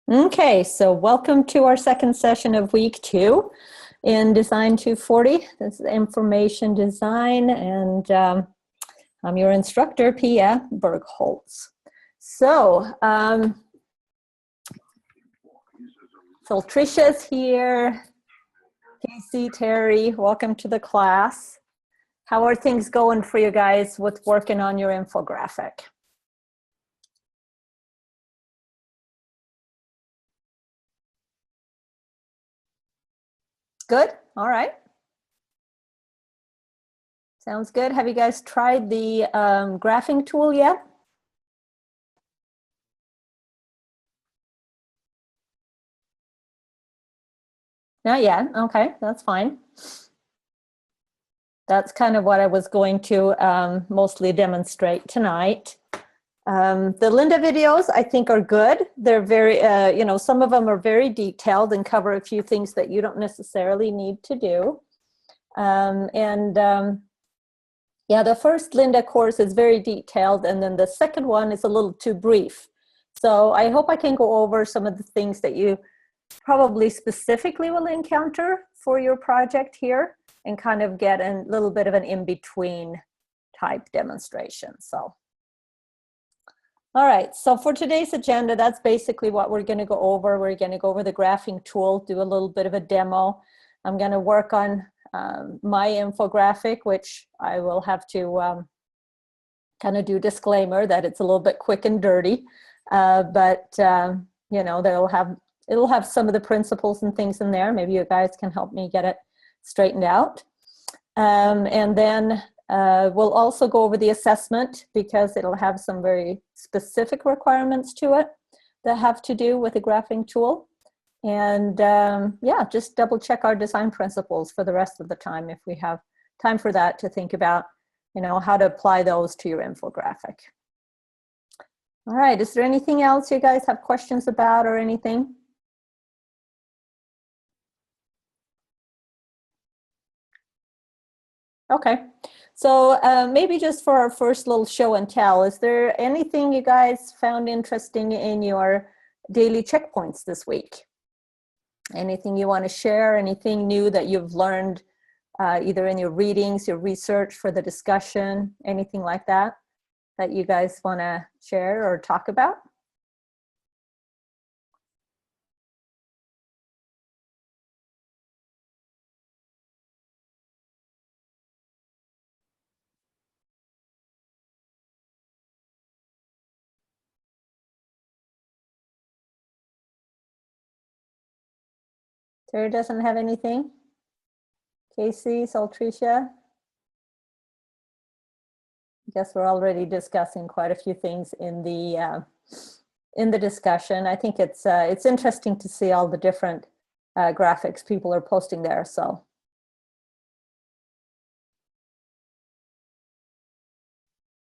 Okay, so welcome to our second session of week 2 in Design 240. This is information design, and I'm your instructor, Pia Bergholz. So Tricia's here, Casey, Terry, welcome to the class. How are things going for you guys with working on your infographic? Good, all right. Sounds good. Have you guys tried the graphing tool yet? Not yet, okay, that's fine. That's kind of what I was going to mostly demonstrate tonight. The Linda videos, I think, are good. They're very, some of them are very detailed and cover a few things that you don't necessarily need to do. Yeah, the first Linda course is very detailed, and then the second one is a little too brief. So I hope I can go over some of the things that you probably specifically will encounter for your project here and kind of get a little bit of an in-between type demonstration. So, all right, so for today's agenda, that's basically what we're going to go over. We're going to go over the graphing tool, do a little bit of a demo. I'm going to work on my infographic, which I will have to kind of do disclaimer that it's a little bit quick and dirty, but you know, it'll have some of the principles and things in there. Maybe you guys can help me get it straightened out. And then we'll also go over the assessment, because it'll have some very specific requirements to it that have to do with the graphing tool. And yeah, just double check our design principles for the rest of the time if we have time for that, to think about, you know, how to apply those to your infographic. All right, is there anything else you guys have questions about or anything? Okay, so maybe just for our first little show and tell, is there anything you guys found interesting in your daily checkpoints this week? Anything you want to share? Anything new that you've learned either in your readings, your research for the discussion, anything like that that you guys want to share or talk about? Terry doesn't have anything? Casey, Saltricia? I guess we're already discussing quite a few things in the discussion. I think it's interesting to see all the different graphics people are posting there. So,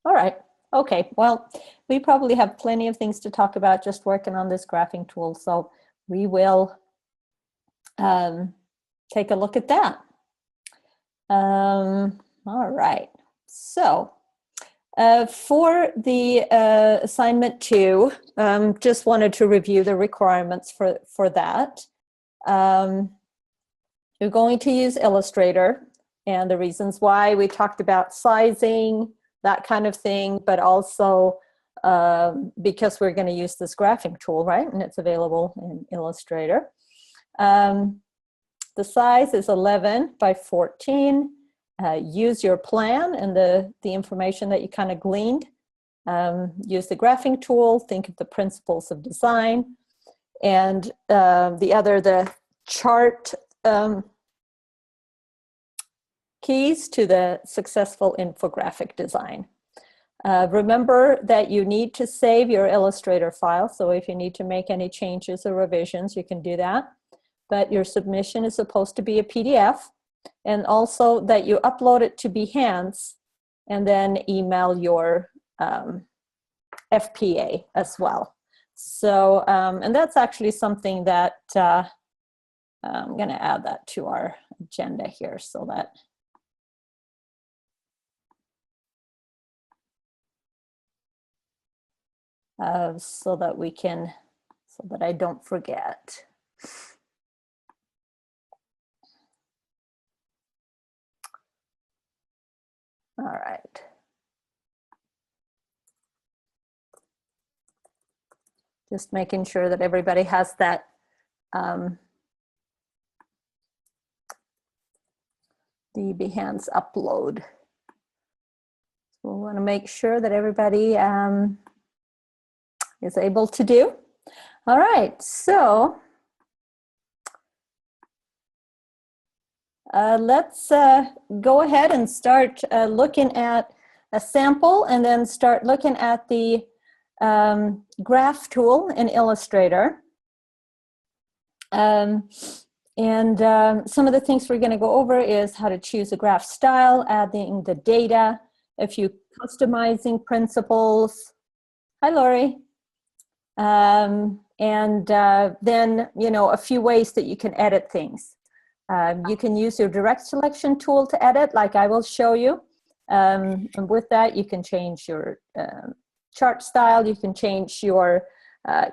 all right, okay. Well, we probably have plenty of things to talk about just working on this graphing tool. So we will take a look at that. All right. So. For the assignment 2, just wanted to review the requirements for that. You're going to use Illustrator, and the reasons why we talked about sizing, that kind of thing, but also because we're going to use this graphing tool, right? And it's available in Illustrator. The size is 11 by 14. Use your plan and the information that you kind of gleaned. Use the graphing tool, think of the principles of design, and the chart keys to the successful infographic design. Remember that you need to save your Illustrator file, so if you need to make any changes or revisions, you can do that. But your submission is supposed to be a PDF. And also that you upload it to Behance and then email your FPA as well. So, and that's actually something that I'm going to add that to our agenda here so that we can so that I don't forget. All right. Just making sure that everybody has that the Behance upload. So we want to make sure that everybody is able to do. All right, so let's go ahead and start looking at a sample and then start looking at the graph tool in Illustrator. Some of the things we're going to go over is how to choose a graph style, adding the data, a few customizing principles. Hi, Lori. Then, you know, a few ways that you can edit things. You can use your direct selection tool to edit, like I will show you. And with that, you can change your chart style, you can change your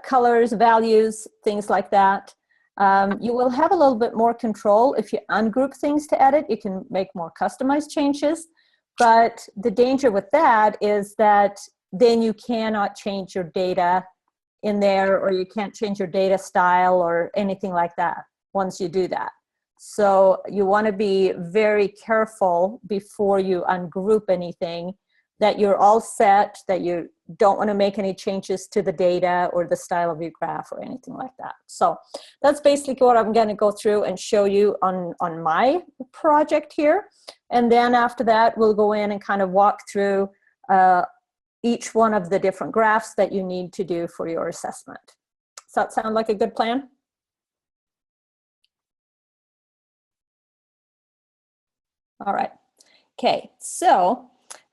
colors, values, things like that. You will have a little bit more control if you ungroup things to edit. You can make more customized changes, but the danger with that is that then you cannot change your data in there, or you can't change your data style or anything like that once you do that. So you want to be very careful before you ungroup anything, that you're all set, that you don't want to make any changes to the data or the style of your graph or anything like that. So that's basically what I'm going to go through and show you on my project here. And then after that, we'll go in and kind of walk through each one of the different graphs that you need to do for your assessment. Does that sound like a good plan? All right. Okay, so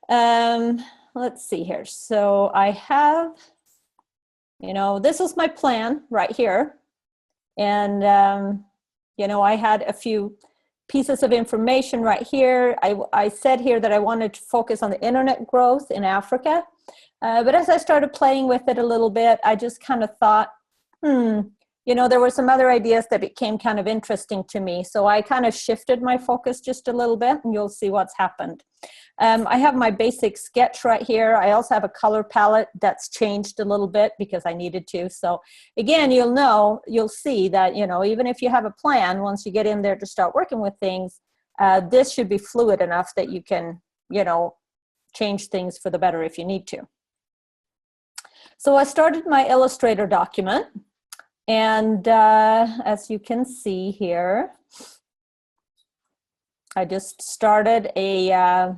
let's see here. So I have, you know, this is my plan right here. And, you know, I had a few pieces of information right here. I said here that I wanted to focus on the internet growth in Africa. But as I started playing with it a little bit, I just kind of thought, you know, there were some other ideas that became kind of interesting to me. So I kind of shifted my focus just a little bit, and you'll see what's happened. I have my basic sketch right here. I also have a color palette that's changed a little bit because I needed to. So again, you'll see that, you know, even if you have a plan, once you get in there to start working with things, this should be fluid enough that you can, you know, change things for the better if you need to. So I started my Illustrator document. And as you can see here, I just started a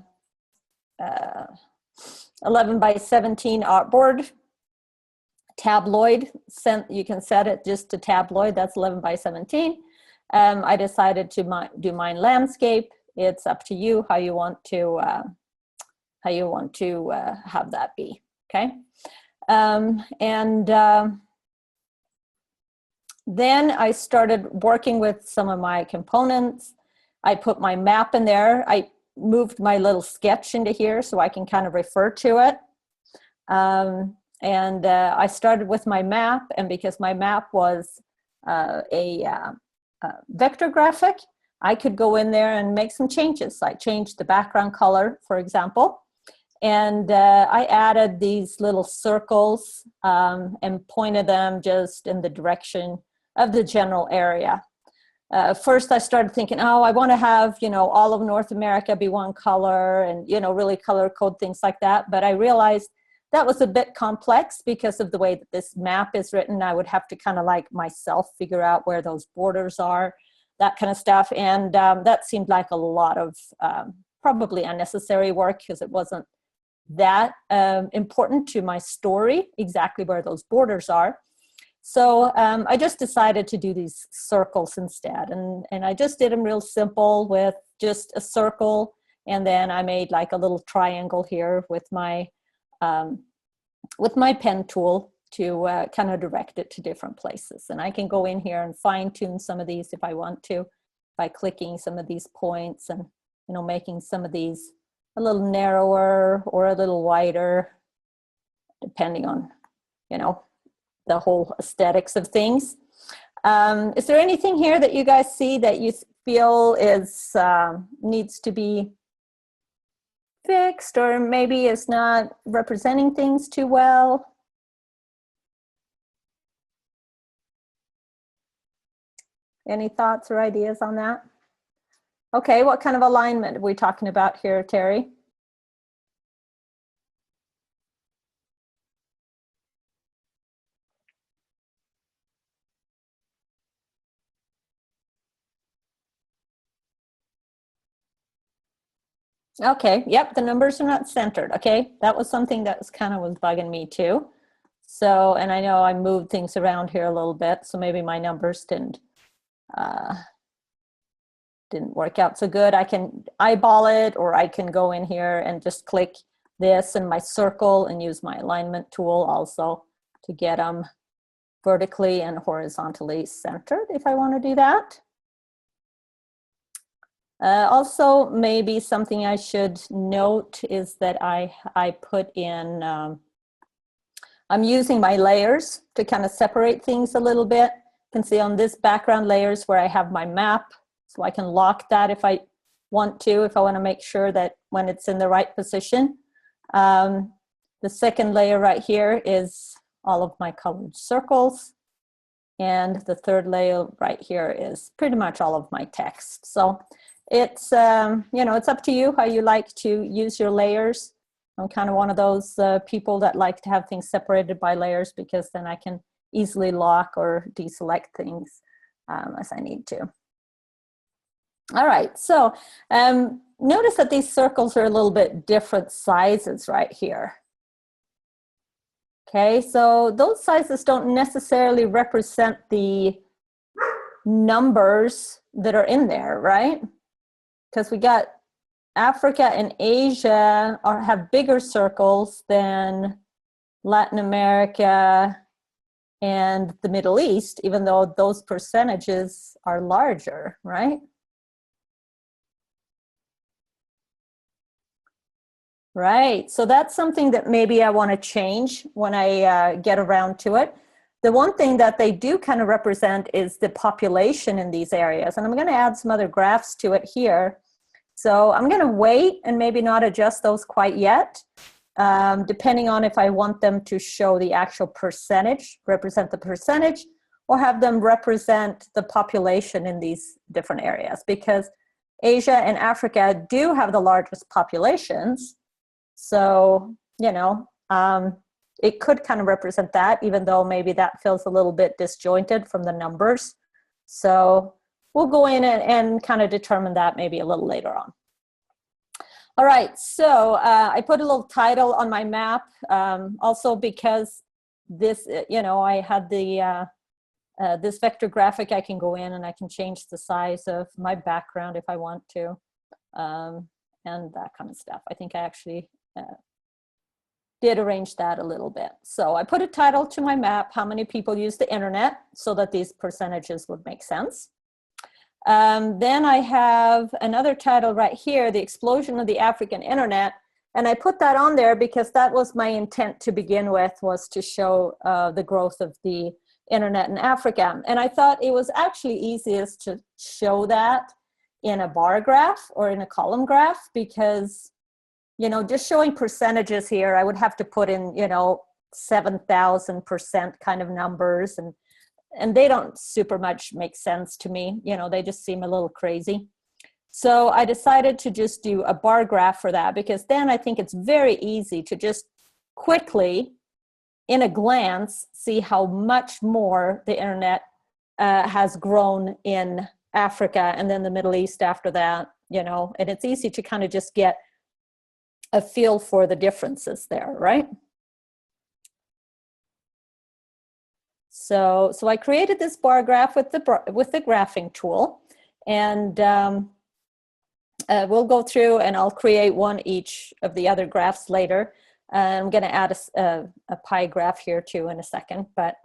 11 by 17 artboard tabloid. You can set it just to tabloid. That's 11 by 17. I decided to do mine landscape. It's up to you how you want to have that be. Okay, then I started working with some of my components. I put my map in there. I moved my little sketch into here so I can kind of refer to it. I started with my map, and because my map was a vector graphic, I could go in there and make some changes. I changed the background color, for example, and I added these little circles and pointed them just in the direction of the general area. First I started thinking, oh, I want to have, you know, all of North America be one color and, you know, really color code things like that. But I realized that was a bit complex because of the way that this map is written. I would have to kind of like myself figure out where those borders are, that kind of stuff. And that seemed like a lot of probably unnecessary work because it wasn't that important to my story, exactly where those borders are. So I just decided to do these circles instead. And I just did them real simple with just a circle. And then I made like a little triangle here with my pen tool to kind of direct it to different places. And I can go in here and fine tune some of these if I want to by clicking some of these points and, you know, making some of these a little narrower or a little wider, depending on, you know, the whole aesthetics of things. Is there anything here that you guys see that you feel is needs to be fixed, or maybe is not representing things too well? Any thoughts or ideas on that? Okay, what kind of alignment are we talking about here, Terry? Okay, yep, the numbers are not centered. Okay, that was something that was kind of was bugging me too. So, and I know I moved things around here a little bit, so maybe my numbers didn't work out so good. I can eyeball it, or I can go in here and just click this in my circle and use my alignment tool also to get them vertically and horizontally centered if I want to do that. Also, maybe something I should note is that I put in, I'm using my layers to kind of separate things a little bit. You can see on this background layers where I have my map, so I can lock that if I want to make sure that when it's in the right position. The second layer right here is all of my colored circles. And the third layer right here is pretty much all of my text. So it's, you know, it's up to you how you like to use your layers. I'm kind of one of those people that like to have things separated by layers, because then I can easily lock or deselect things as I need to. All right, so notice that these circles are a little bit different sizes right here. Okay, so those sizes don't necessarily represent the numbers that are in there, right? Because we got Africa and Asia have bigger circles than Latin America and the Middle East, even though those percentages are larger, right? Right, so that's something that maybe I want to change when I get around to it. The one thing that they do kind of represent is the population in these areas, and I'm going to add some other graphs to it here. So I'm going to wait and maybe not adjust those quite yet, depending on if I want them to show the actual percentage, represent the percentage, or have them represent the population in these different areas, because Asia and Africa do have the largest populations. So, you know, it could kind of represent that, even though maybe that feels a little bit disjointed from the numbers. So we'll go in and kind of determine that maybe a little later on. All right, so I put a little title on my map, also because this, you know, I had the, this vector graphic. I can go in and I can change the size of my background if I want to, and that kind of stuff. I think I actually did arrange that a little bit. So I put a title to my map, how many people use the internet, so that these percentages would make sense. Then I have another title right here, the explosion of the African internet. And I put that on there because that was my intent to begin with, was to show the growth of the internet in Africa. And I thought it was actually easiest to show that in a bar graph or in a column graph, because, you know, just showing percentages here, I would have to put in, you know, 7,000% kind of numbers, and they don't super much make sense to me. You know, they just seem a little crazy. So I decided to just do a bar graph for that, because then I think it's very easy to just quickly, in a glance, see how much more the internet has grown in Africa and then the Middle East after that, you know, and it's easy to kind of just get a feel for the differences there, right? So I created this bar graph with the graphing tool, and we'll go through and I'll create one each of the other graphs later. I'm going to add a pie graph here too in a second, but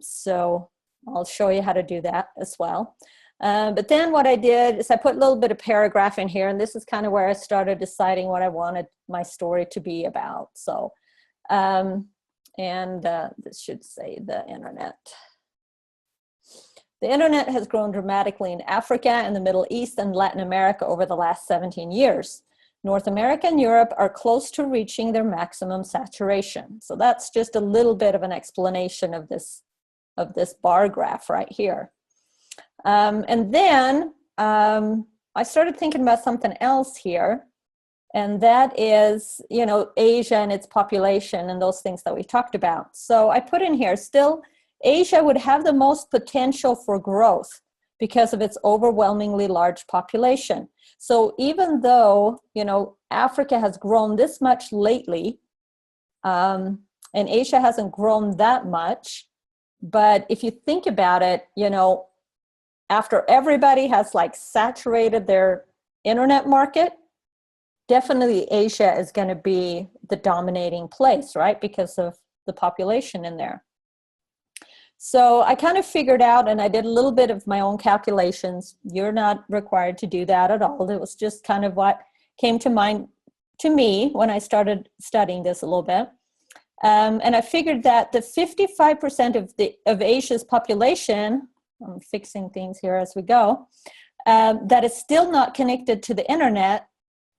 so I'll show you how to do that as well. But then what I did is I put a little bit of paragraph in here, and this is kind of where I started deciding what I wanted my story to be about. So And this should say the internet. The internet has grown dramatically in Africa and the Middle East and Latin America over the last 17 years. North America and Europe are close to reaching their maximum saturation. So that's just a little bit of an explanation of this bar graph right here. And then I started thinking about something else here, and that is, you know, Asia and its population and those things that we talked about. So I put in here, still, Asia would have the most potential for growth because of its overwhelmingly large population. So even though, you know, Africa has grown this much lately, and Asia hasn't grown that much, but if you think about it, you know, after everybody has like saturated their internet market, definitely Asia is going to be the dominating place, right? Because of the population in there. So I kind of figured out, and I did a little bit of my own calculations. You're not required to do that at all. It was just kind of what came to mind to me when I started studying this a little bit. And I figured that the 55% of Asia's population, I'm fixing things here as we go, that is still not connected to the internet,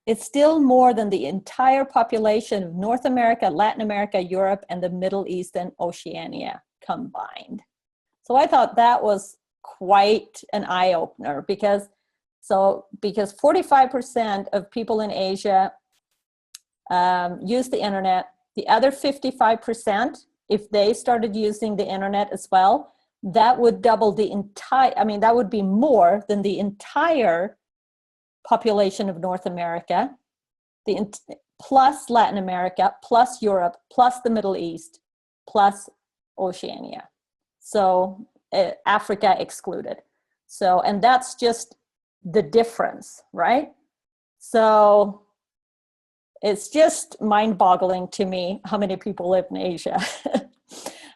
it's still more than the entire population of North America, Latin America, Europe, and the Middle East and Oceania combined. So I thought that was quite an eye-opener because 45% of people in Asia use the internet. The other 55%, if they started using the internet as well, that would double the entire, I mean, that would be more than the entire population of North America, plus Latin America, plus Europe, plus the Middle East, plus Oceania. So Africa excluded. So, and that's just the difference, right? So it's just mind-boggling to me how many people live in Asia.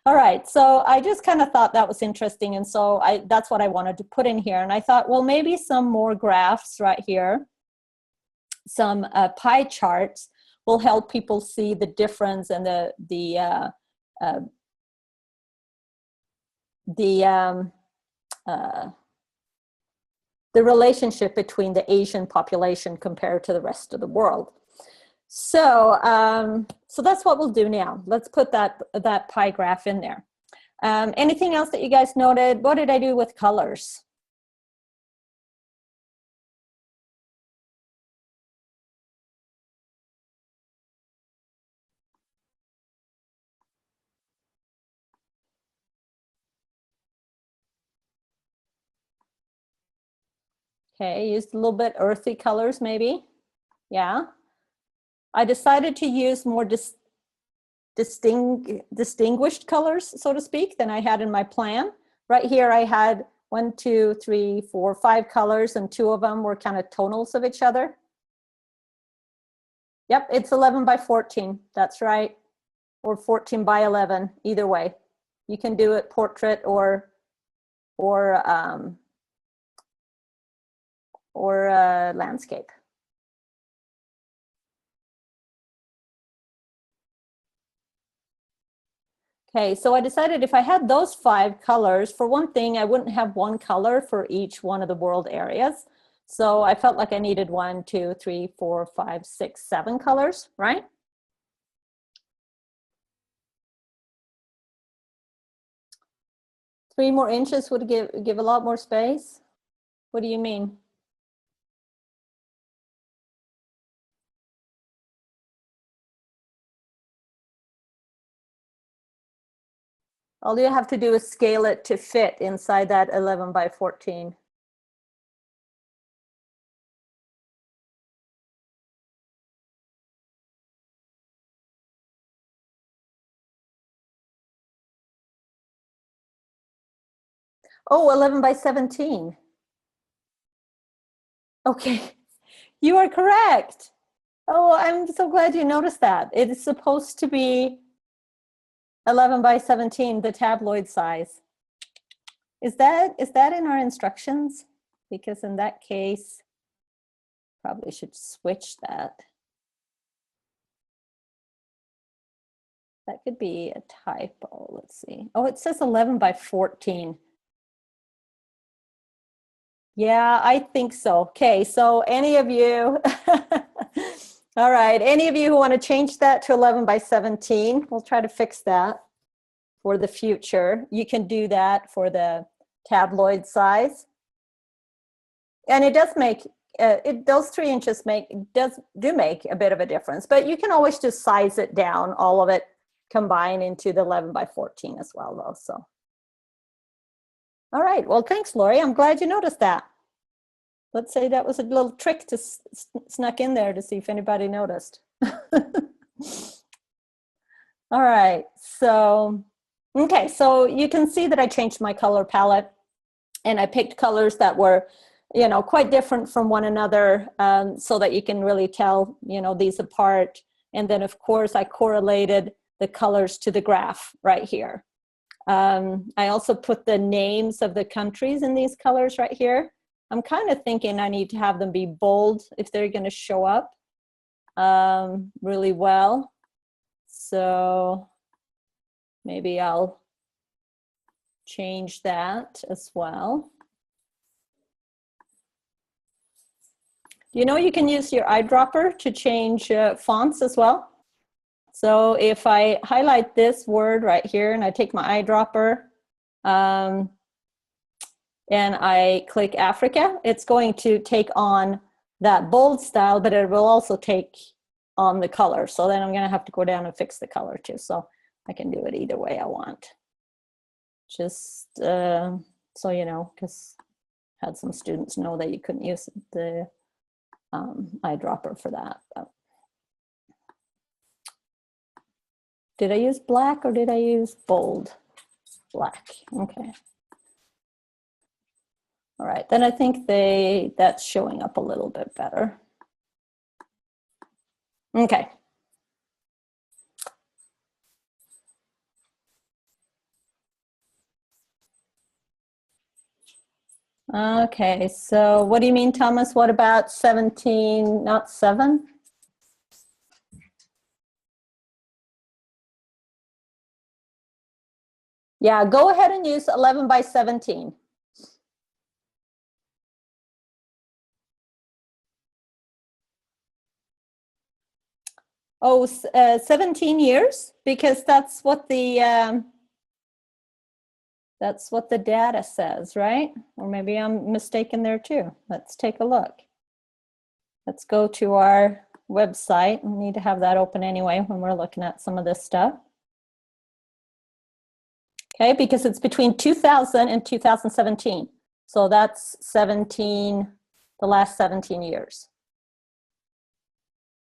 All right, so I just kind of thought that was interesting, and so that's what I wanted to put in here. And I thought, well, maybe some more graphs right here, some pie charts will help people see the difference and the relationship between the Asian population compared to the rest of the world. So, so that's what we'll do now. Let's put that pie graph in there. Anything else that you guys noted? What did I do with colors? Okay, used a little bit earthy colors maybe. Yeah. I decided to use more distinguished colors, so to speak, than I had in my plan. Right here I had 1, 2, 3, 4, 5 colors, and 2 of them were kind of tonals of each other. Yep, it's 11 by 14, that's right. Or 14 by 11, either way. You can do it portrait or landscape. Okay, so I decided if I had those 5 colors, for one thing, I wouldn't have one color for each one of the world areas. So I felt like I needed 1, 2, 3, 4, 5, 6, 7 colors, right? Three more inches would give a lot more space. What do you mean? All you have to do is scale it to fit inside that 11 by 14. Oh, 11 by 17. Okay, you are correct. Oh, I'm so glad you noticed that. It is supposed to be 11 by 17, the tabloid size. Is that in our instructions? Because in that case, probably should switch that. That could be a typo. Let's see. Oh, it says 11 by 14. Yeah, I think so. Okay, so any of you, all right, any of you who want to change that to 11 by 17, we'll try to fix that for the future. You can do that for the tabloid size. And it does make, those 3 inches do make a bit of a difference, but you can always just size it down, all of it combine into the 11 by 14 as well though, so. All right, well, thanks, Lori. I'm glad you noticed that. Let's say that was a little trick to snuck in there to see if anybody noticed. All right, so, okay, so you can see that I changed my color palette and I picked colors that were, you know, quite different from one another, so that you can really tell, you know, these apart. And then of course I correlated the colors to the graph right here. I also put the names of the countries in these colors right here. I'm kind of thinking I need to have them be bold if they're going to show up really well. So maybe I'll change that as well. You know, you can use your eyedropper to change fonts as well. So if I highlight this word right here and I take my eyedropper and I click Africa, it's going to take on that bold style, but it will also take on the color. So then I'm going to have to go down and fix the color too. So I can do it either way I want. Just so you know, because I had some students know that you couldn't use the eyedropper for that. But did I use black or did I use bold? Black, okay. All right, then I think that's showing up a little bit better. Okay. Okay, so what do you mean, Thomas? What about 17, not 7? Yeah, go ahead and use 11 by 17. Oh, 17 years, because that's what the data says, right? Or maybe I'm mistaken there too. Let's take a look. Let's go to our website. We need to have that open anyway when we're looking at some of this stuff. Okay, because it's between 2000 and 2017. So that's 17, the last 17 years.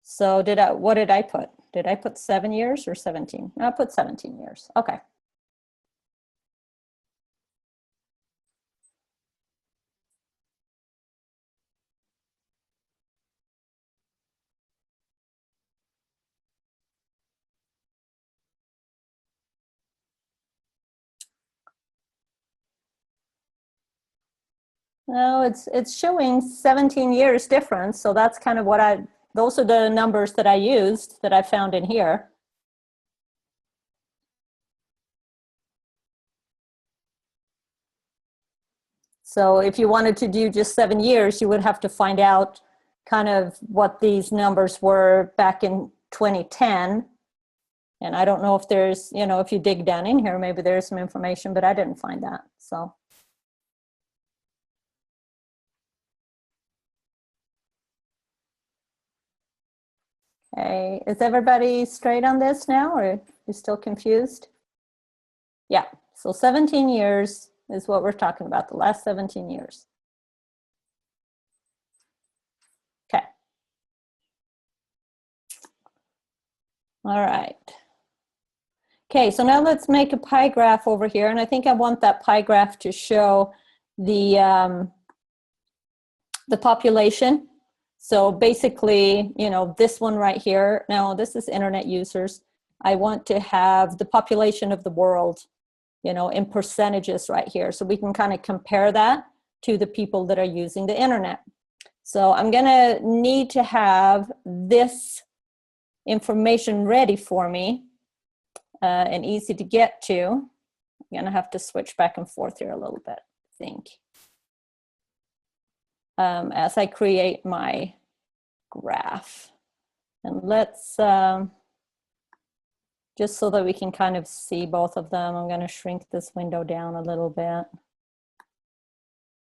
So what did I put? Did I put 7 years or 17? I put 17 years, okay. No, it's showing 17 years difference. So that's kind of what those are the numbers that I used that I found in here. So if you wanted to do just 7 years, you would have to find out kind of what these numbers were back in 2010. And I don't know if there's, you know, if you dig down in here, maybe there's some information, but I didn't find that, so. Okay, is everybody straight on this now, or are you still confused? Yeah, so 17 years is what we're talking about, the last 17 years. Okay. All right. Okay, so now let's make a pie graph over here, and I think I want that pie graph to show the population. So basically, you know, this one right here, now this is internet users. I want to have the population of the world, you know, in percentages right here. So we can kind of compare that to the people that are using the internet. So I'm gonna need to have this information ready for me. and easy to get to. I'm gonna have to switch back and forth here a little bit, I think, as I create my graph. And let's, just so that we can kind of see both of them, I'm gonna shrink this window down a little bit.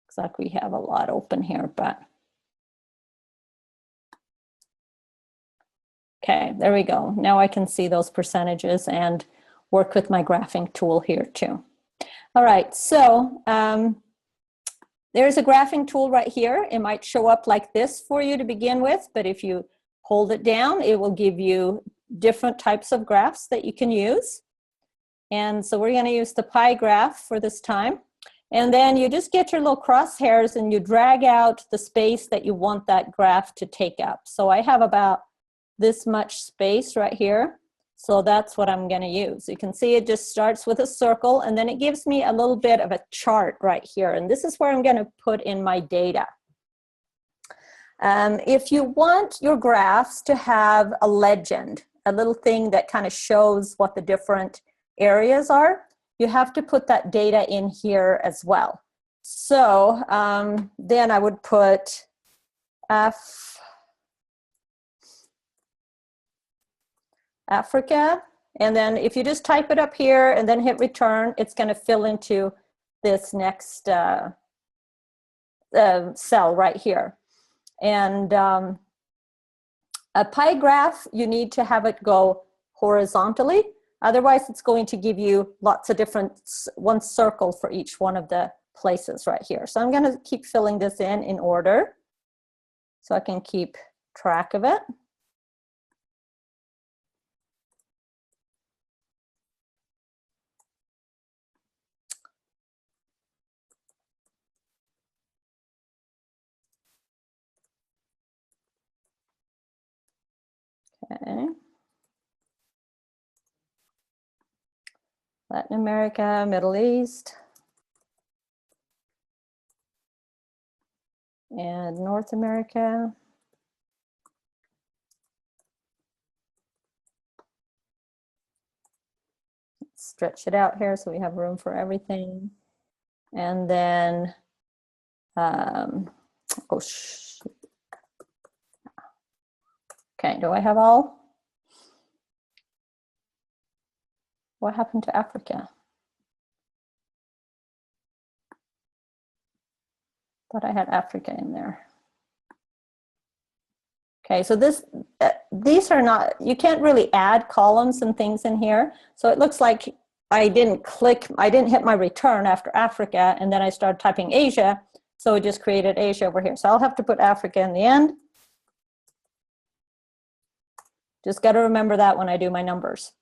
Looks like we have a lot open here, but. Okay, there we go. Now I can see those percentages and work with my graphing tool here too. All right, so there's a graphing tool right here. It might show up like this for you to begin with, but if you hold it down, it will give you different types of graphs that you can use. And so we're gonna use the pie graph for this time. And then you just get your little crosshairs and you drag out the space that you want that graph to take up. So I have about this much space right here. So that's what I'm gonna use. You can see it just starts with a circle and then it gives me a little bit of a chart right here. And this is where I'm gonna put in my data. If you want your graphs to have a legend, a little thing that kind of shows what the different areas are, you have to put that data in here as well. So then I would put Africa, and then if you just type it up here and then hit return, it's going to fill into this next cell right here. And a pie graph, you need to have it go horizontally. Otherwise, it's going to give you lots of different, one circle for each one of the places right here. So I'm going to keep filling this in order so I can keep track of it. Okay. Latin America, Middle East, and North America. Let's stretch it out here so we have room for everything. And then, okay, do I have all? What happened to Africa? Thought I had Africa in there. Okay, so these are not, you can't really add columns and things in here. So it looks like I didn't hit my return after Africa, and then I started typing Asia, so it just created Asia over here. So I'll have to put Africa in the end. Just got to remember that when I do my numbers.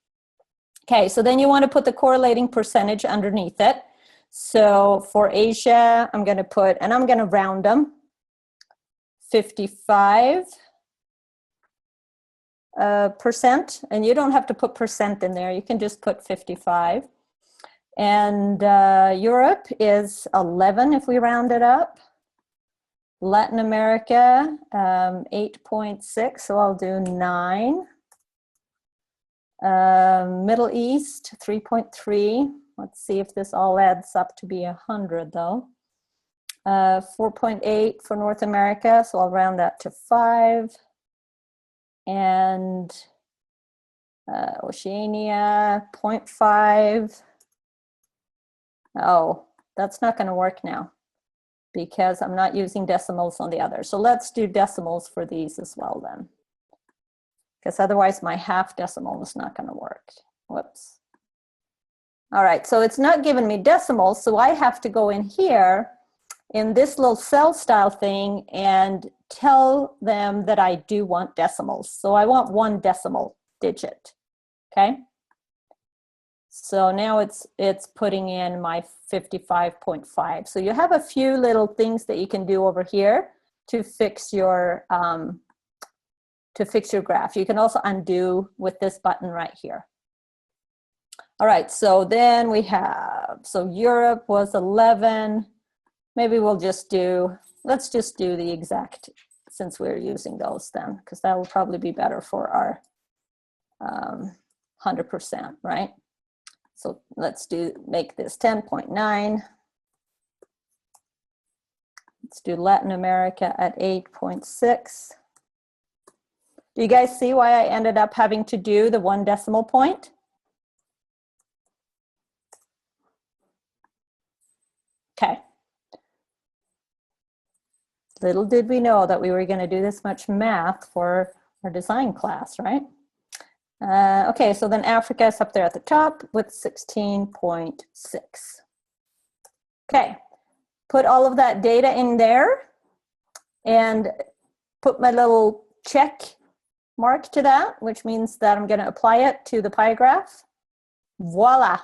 Okay, so then you want to put the correlating percentage underneath it. So for Asia, I'm going to put, and I'm going to round them, 55%, and you don't have to put percent in there. You can just put 55. And Europe is 11 if we round it up. Latin America, 8.6, so I'll do 9. Middle East, 3.3. Let's see if this all adds up to be 100 though. 4.8 for North America, so I'll round that to 5. And Oceania, 0.5. Oh, that's not going to work now because I'm not using decimals on the other. So let's do decimals for these as well then, because otherwise my half decimal is not going to work. Whoops. All right, so it's not giving me decimals, so I have to go in here in this little cell style thing and tell them that I do want decimals. So I want 1 decimal digit, okay? So now it's putting in my 55.5. So you have a few little things that you can do over here to fix your graph. You can also undo with this button right here. All right, so then we have, so Europe was 11. Maybe we'll just do, let's just do the exact, since we're using those then, because that will probably be better for our 100%, right? So let's make this 10.9. Let's do Latin America at 8.6. Do you guys see why I ended up having to do the 1 decimal point? Okay. Little did we know that we were going to do this much math for our design class, right? Okay, so then Africa is up there at the top with 16.6. Okay, put all of that data in there and put my little check mark to that, which means that I'm going to apply it to the pie graph. Voila!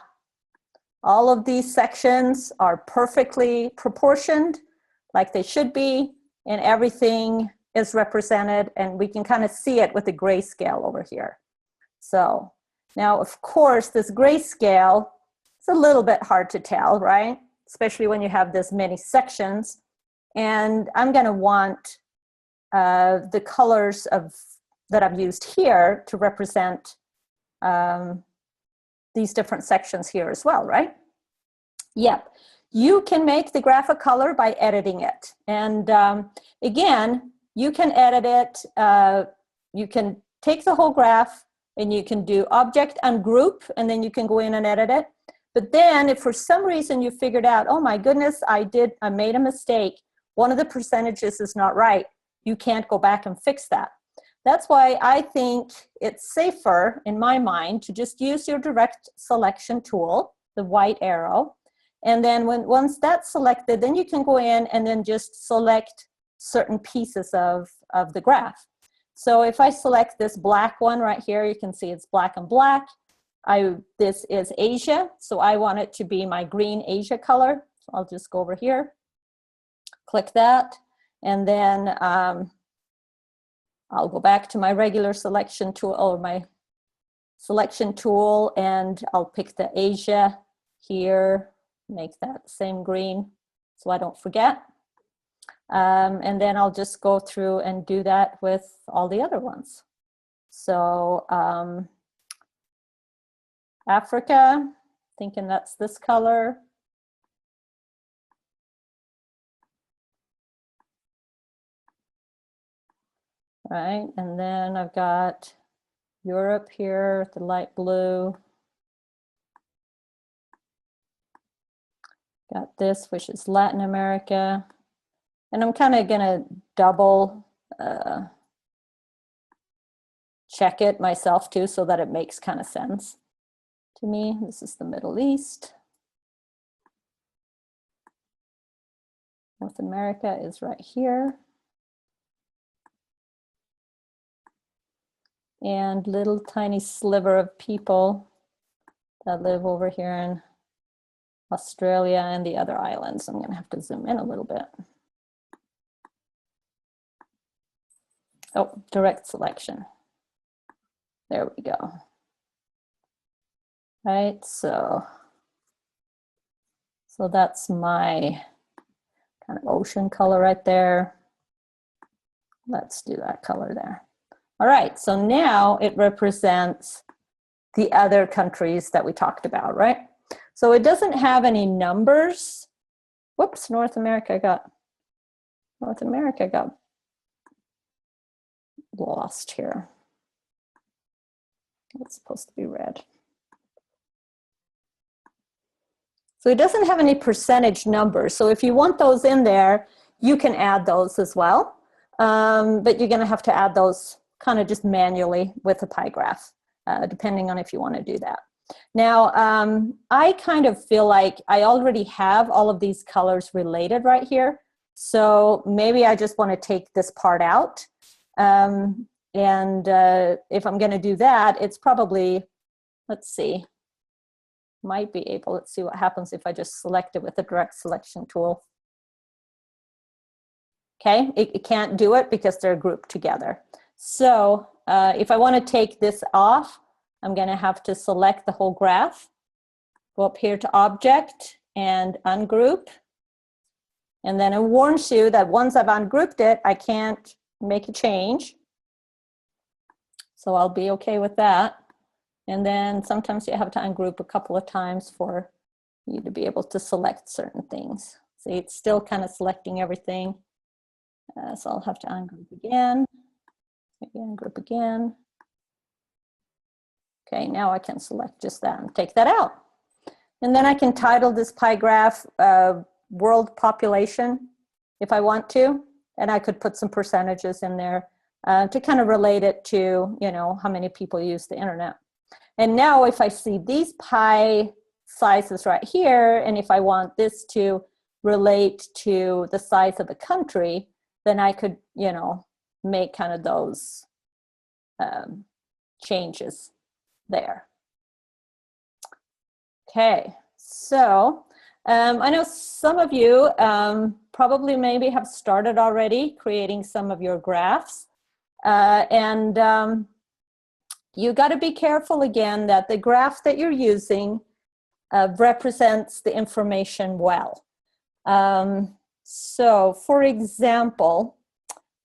All of these sections are perfectly proportioned like they should be, and everything is represented, and we can kind of see it with the grayscale over here. So now, of course, this grayscale is a little bit hard to tell, right? Especially when you have this many sections. And I'm going to want the colors that I've used here to represent these different sections here as well, right? Yep. You can make the graph a color by editing it. And again, you can edit it. You can take the whole graph and you can do object and group, and then you can go in and edit it. But then if for some reason you figured out, oh my goodness, I made a mistake, one of the percentages is not right, you can't go back and fix that. That's why I think it's safer, in my mind, to just use your direct selection tool, the white arrow. And then once that's selected, then you can go in and then just select certain pieces of the graph. So if I select this black one right here, you can see it's black and black. This is Asia, so I want it to be my green Asia color. So I'll just go over here, click that, and then I'll go back to my regular selection tool, or my selection tool, and I'll pick the Asia here, make that same green so I don't forget. And then I'll just go through and do that with all the other ones. So Africa, thinking that's this color. Right, and then I've got Europe here, the light blue. Got this, which is Latin America. And I'm kind of gonna double check it myself too, so that it makes kind of sense to me. This is the Middle East. North America is right here. And little tiny sliver of people that live over here in Australia and the other islands. I'm gonna have to zoom in a little bit. Oh, direct selection. There we go. Right, so that's my kind of ocean color right there. Let's do that color there. All right, so now it represents the other countries that we talked about, right? So it doesn't have any numbers. Whoops, North America got lost here. It's supposed to be red. So it doesn't have any percentage numbers. So if you want those in there, you can add those as well. But you're gonna have to add those kind of just manually with the pie graph, depending on if you want to do that. Now, I kind of feel like I already have all of these colors related right here. So maybe I just want to take this part out. And if I'm going to do that, it's probably, let's see, might be able, let's see what happens if I just select it with the direct selection tool. Okay, it can't do it because they're grouped together. So if I want to take this off, I'm going to have to select the whole graph, go up here to Object and Ungroup. And then it warns you that once I've ungrouped it, I can't make a change. So I'll be okay with that. And then sometimes you have to ungroup a couple of times for you to be able to select certain things. See, it's still kind of selecting everything. So I'll have to ungroup again. Maybe ungroup again. Okay, now I can select just that and take that out. And then I can title this pie graph world population if I want to. And I could put some percentages in there to kind of relate it to, you know, how many people use the internet. And now if I see these pie sizes right here, and if I want this to relate to the size of the country, then I could, you know, make kind of those changes there. Okay, so I know some of you probably maybe have started already creating some of your graphs. You got to be careful again that the graph that you're using represents the information well. So for example,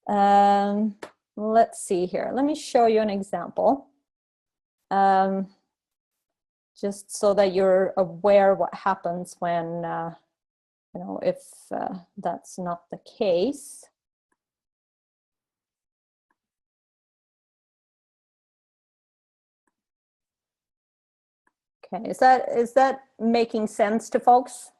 let's see here. Let me show you an example. Just so that you're aware what happens when, you know, if that's not the case. Okay, is that making sense to folks?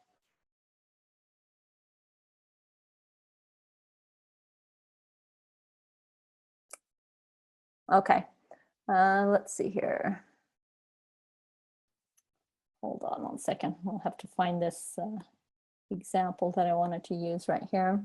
Okay, let's see here. Hold on 1 second. I'll have to find this example that I wanted to use right here.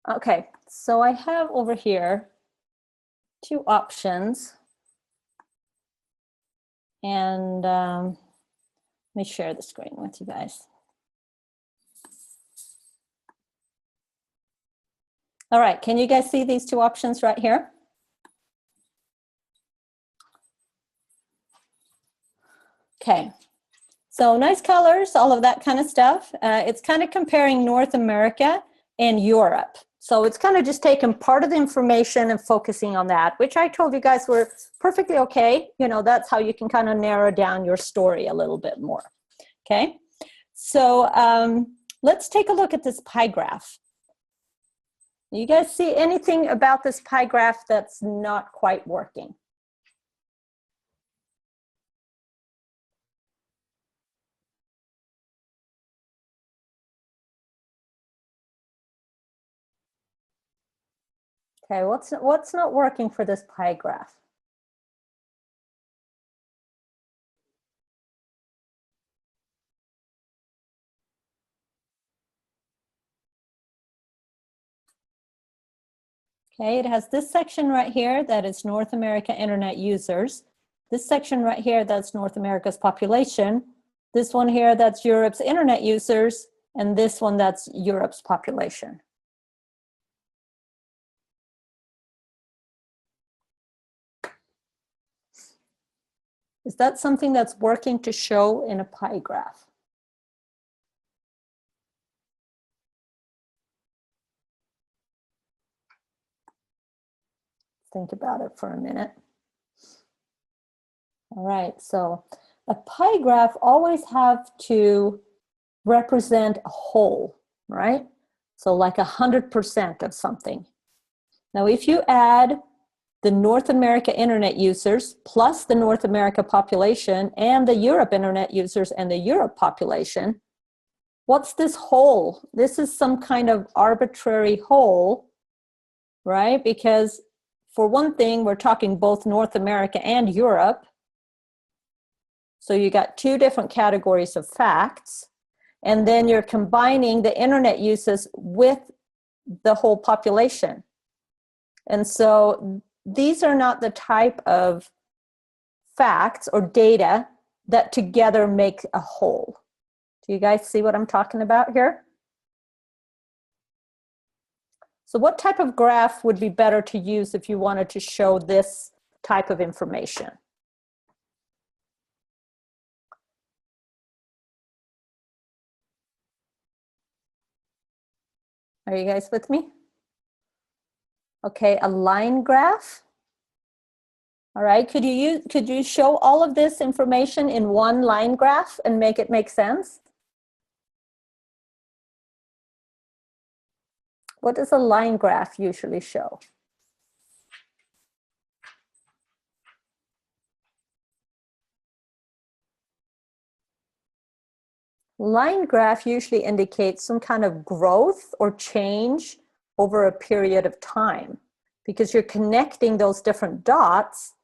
Okay, so I have over here 2 options. And let me share the screen with you guys. All right, can you guys see these 2 options right here? Okay, so nice colors, all of that kind of stuff. It's kind of comparing North America and Europe. So it's kind of just taking part of the information and focusing on that, which I told you guys were perfectly okay. You know, that's how you can kind of narrow down your story a little bit more. Okay, so let's take a look at this pie graph. You guys see anything about this pie graph that's not quite working? Okay, what's not working for this pie graph? Okay, it has this section right here that is North America internet users. This section right here, that's North America's population. This one here, that's Europe's internet users. And this one, that's Europe's population. Is that something that's working to show in a pie graph? Think about it for a minute. All right, so a pie graph always have to represent a whole, right? So like 100% of something. Now, if you add the North America internet users plus the North America population and the Europe internet users and the Europe population, what's this whole? This is some kind of arbitrary whole, right? Because for one thing, we're talking both North America and Europe. So you got two different categories of facts, and then you're combining the internet uses with the whole population. And so these are not the type of facts or data that together make a whole. Do you guys see what I'm talking about here? So what type of graph would be better to use if you wanted to show this type of information? Are you guys with me? Okay, a line graph. All right, could you show all of this information in one line graph and make it make sense? What does a line graph usually show? Line graph usually indicates some kind of growth or change over a period of time, because you're connecting those different dots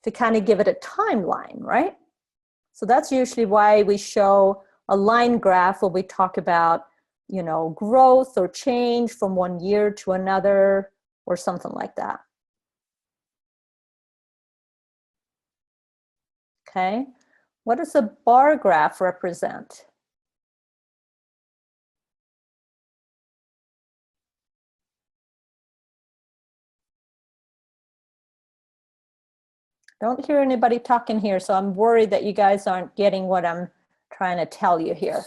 to kind of give it a timeline, right? So that's usually why we show a line graph when we talk about, you know, growth or change from one year to another or something like that. Okay, what does a bar graph represent? Don't hear anybody talking here, so I'm worried that you guys aren't getting what I'm trying to tell you here.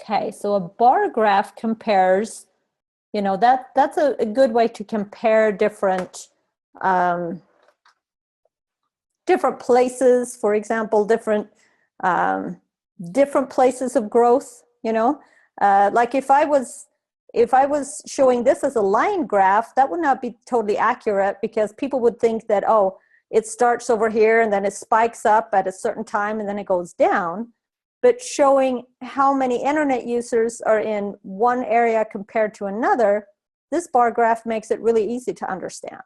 Okay, so a bar graph compares, you know, that's a good way to compare different different places, for example, different places of growth, you know. Like if I was showing this as a line graph, that would not be totally accurate, because people would think that, oh, it starts over here and then it spikes up at a certain time and then it goes down. But showing how many internet users are in one area compared to another, this bar graph makes it really easy to understand.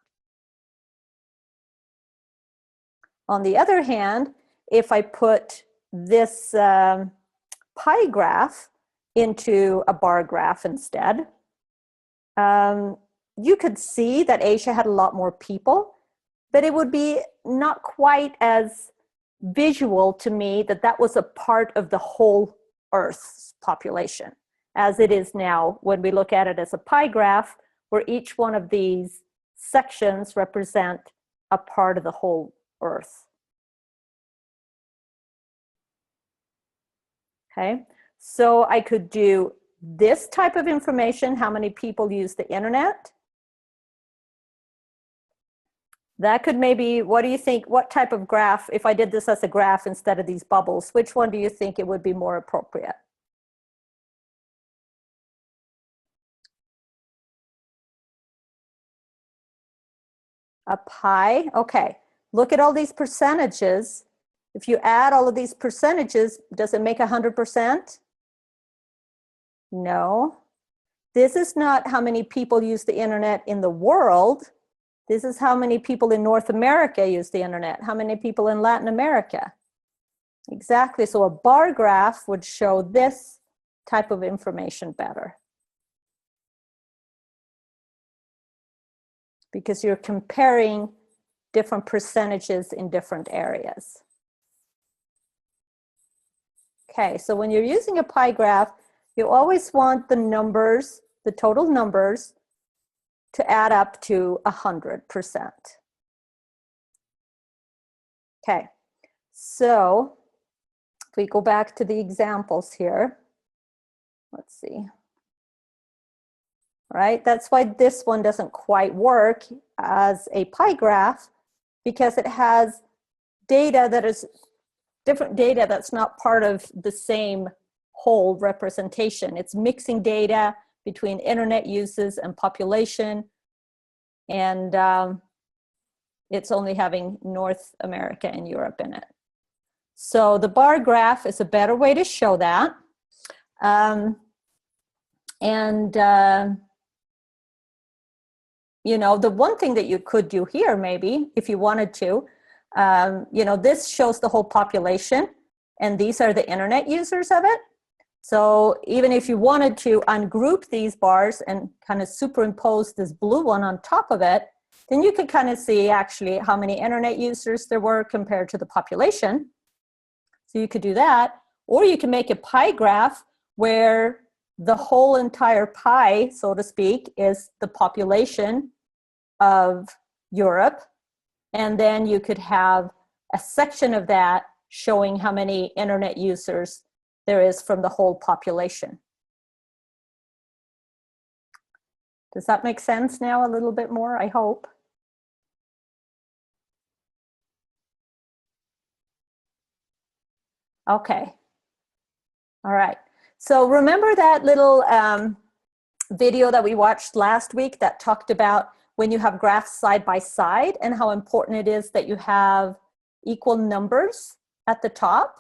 On the other hand, if I put this pie graph into a bar graph instead, you could see that Asia had a lot more people, but it would be not quite as visual to me that that was a part of the whole Earth's population, as it is now when we look at it as a pie graph, where each one of these sections represent a part of the whole Earth. Okay, so I could do this type of information, how many people use the internet. That could maybe, what do you think, what type of graph, if I did this as a graph instead of these bubbles, which one do you think it would be more appropriate? A pie, okay. Look at all these percentages. If you add all of these percentages, does it make 100%? No. This is not how many people use the internet in the world. This is how many people in North America use the internet, how many people in Latin America. Exactly, so a bar graph would show this type of information better, because you're comparing different percentages in different areas. Okay, so when you're using a pie graph, you always want the numbers, the total numbers, to add up to 100%. Okay, so if we go back to the examples here, let's see. All right, that's why this one doesn't quite work as a pie graph, because it has data that is different data that's not part of the same whole representation. It's mixing data between internet uses and population, and it's only having North America and Europe in it. So the bar graph is a better way to show that. you know, the one thing that you could do here, maybe, if you wanted to, you know, this shows the whole population, and these are the internet users of it. So even if you wanted to ungroup these bars and kind of superimpose this blue one on top of it, then you could kind of see actually how many internet users there were compared to the population. So you could do that, or you can make a pie graph where the whole entire pie, so to speak, is the population of Europe. And then you could have a section of that showing how many internet users there is from the whole population. Does that make sense now a little bit more, I hope? Okay. All right. So remember that little video that we watched last week that talked about when you have graphs side by side and how important it is that you have equal numbers at the top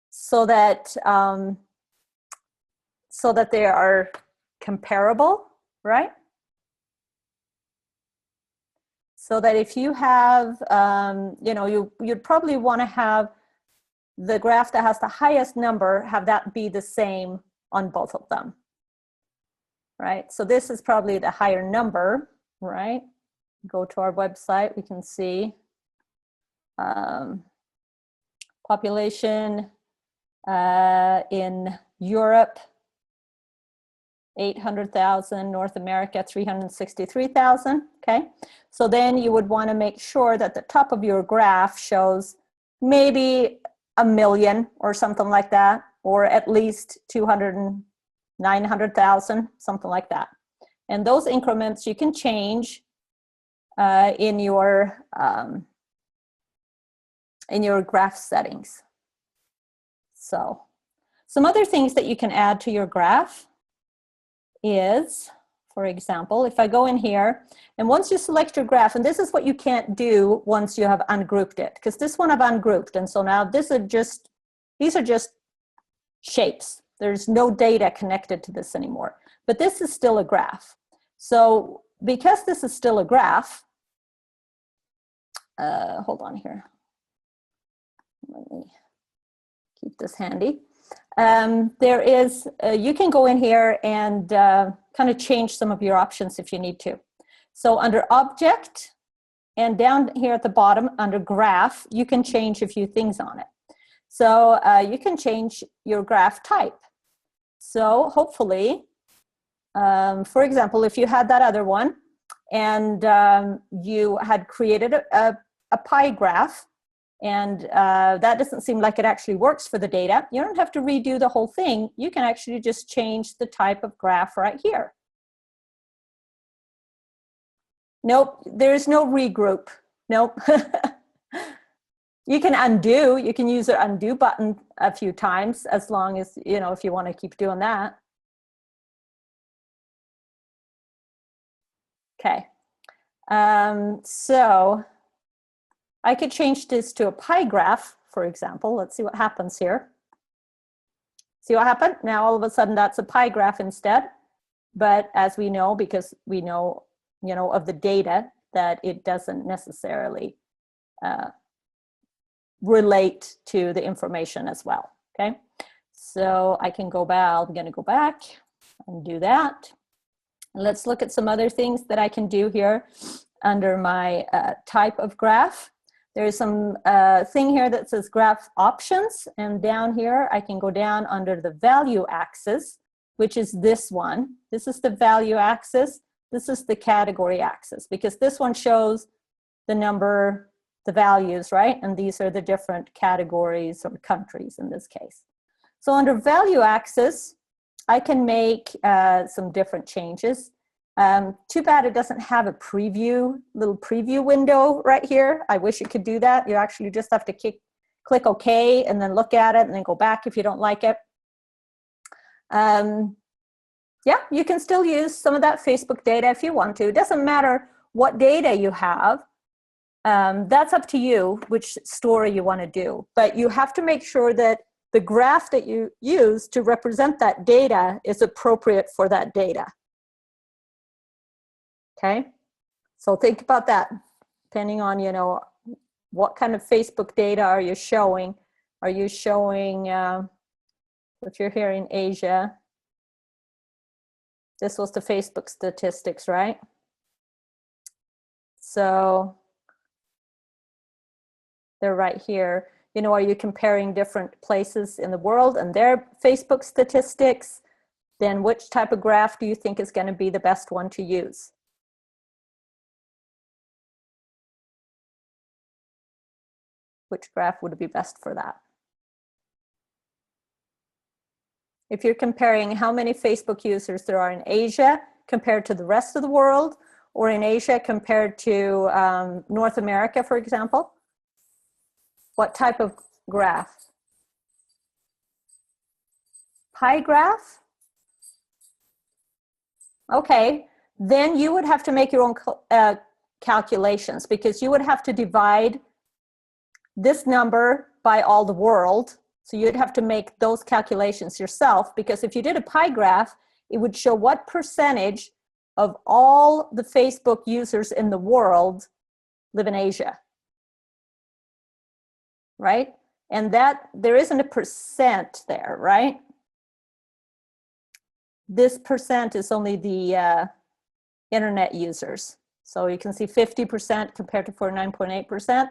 so that they are comparable, right? So that if you have, you know, you'd probably want to have the graph that has the highest number, have that be the same on both of them, right? So this is probably the higher number, right? Go to our website, we can see population in Europe, 800,000, North America, 363,000, okay? So then you would want to make sure that the top of your graph shows maybe 1 million or something like that, or at least 900,000, something like that. And those increments you can change in your graph settings. So some other things that you can add to your graph is, for example, if I go in here, and once you select your graph, and this is what you can't do once you have ungrouped it, because this one I've ungrouped, and so now these are just shapes. There's no data connected to this anymore, but this is still a graph. So because this is still a graph, hold on here. Let me keep this handy. There is, you can go in here and kind of change some of your options if you need to. So under object and down here at the bottom under graph, you can change a few things on it. So you can change your graph type. So hopefully, for example, if you had that other one and you had created a pie graph, and that doesn't seem like it actually works for the data, you don't have to redo the whole thing. You can actually just change the type of graph right here. Nope, there's no regroup. Nope. You can undo, you can use the undo button a few times, as long as, you know, if you want to keep doing that. Okay, so I could change this to a pie graph, for example. Let's see what happens here. See what happened? Now all of a sudden that's a pie graph instead. But as we know, because we know, you know, of the data, that it doesn't necessarily relate to the information as well, okay? So I can go back, I'm gonna go back and do that. Let's look at some other things that I can do here under my type of graph. There's some thing here that says graph options, and down here I can go down under the value axis, which is this one. This is the value axis. This is the category axis, because this one shows the number, the values, right? And these are the different categories or countries in this case. So under value axis, I can make some different changes. Too bad it doesn't have a preview, little preview window right here. I wish it could do that. You actually just have to click OK and then look at it and then go back if you don't like it. Yeah, you can still use some of that Facebook data if you want to. It doesn't matter what data you have. That's up to you which story you want to do. But you have to make sure that the graph that you use to represent that data is appropriate for that data. Okay, So think about that, depending on, you know, what kind of Facebook data are you showing? Are you showing, if you're here in Asia, this was the Facebook statistics, right? So they're right here. You know, are you comparing different places in the world and their Facebook statistics? Then which type of graph do you think is going to be the best one to use? Which graph would be best for that? If you're comparing how many Facebook users there are in Asia compared to the rest of the world, or in Asia compared to North America, for example, what type of graph? Pie graph? Okay, then you would have to make your own calculations, because you would have to divide this number by all the world. So you'd have to make those calculations yourself, because if you did a pie graph, it would show what percentage of all the Facebook users in the world live in Asia, right? And that there isn't a percent there, right? This percent is only the internet users. So you can see 50% compared to 49.8%.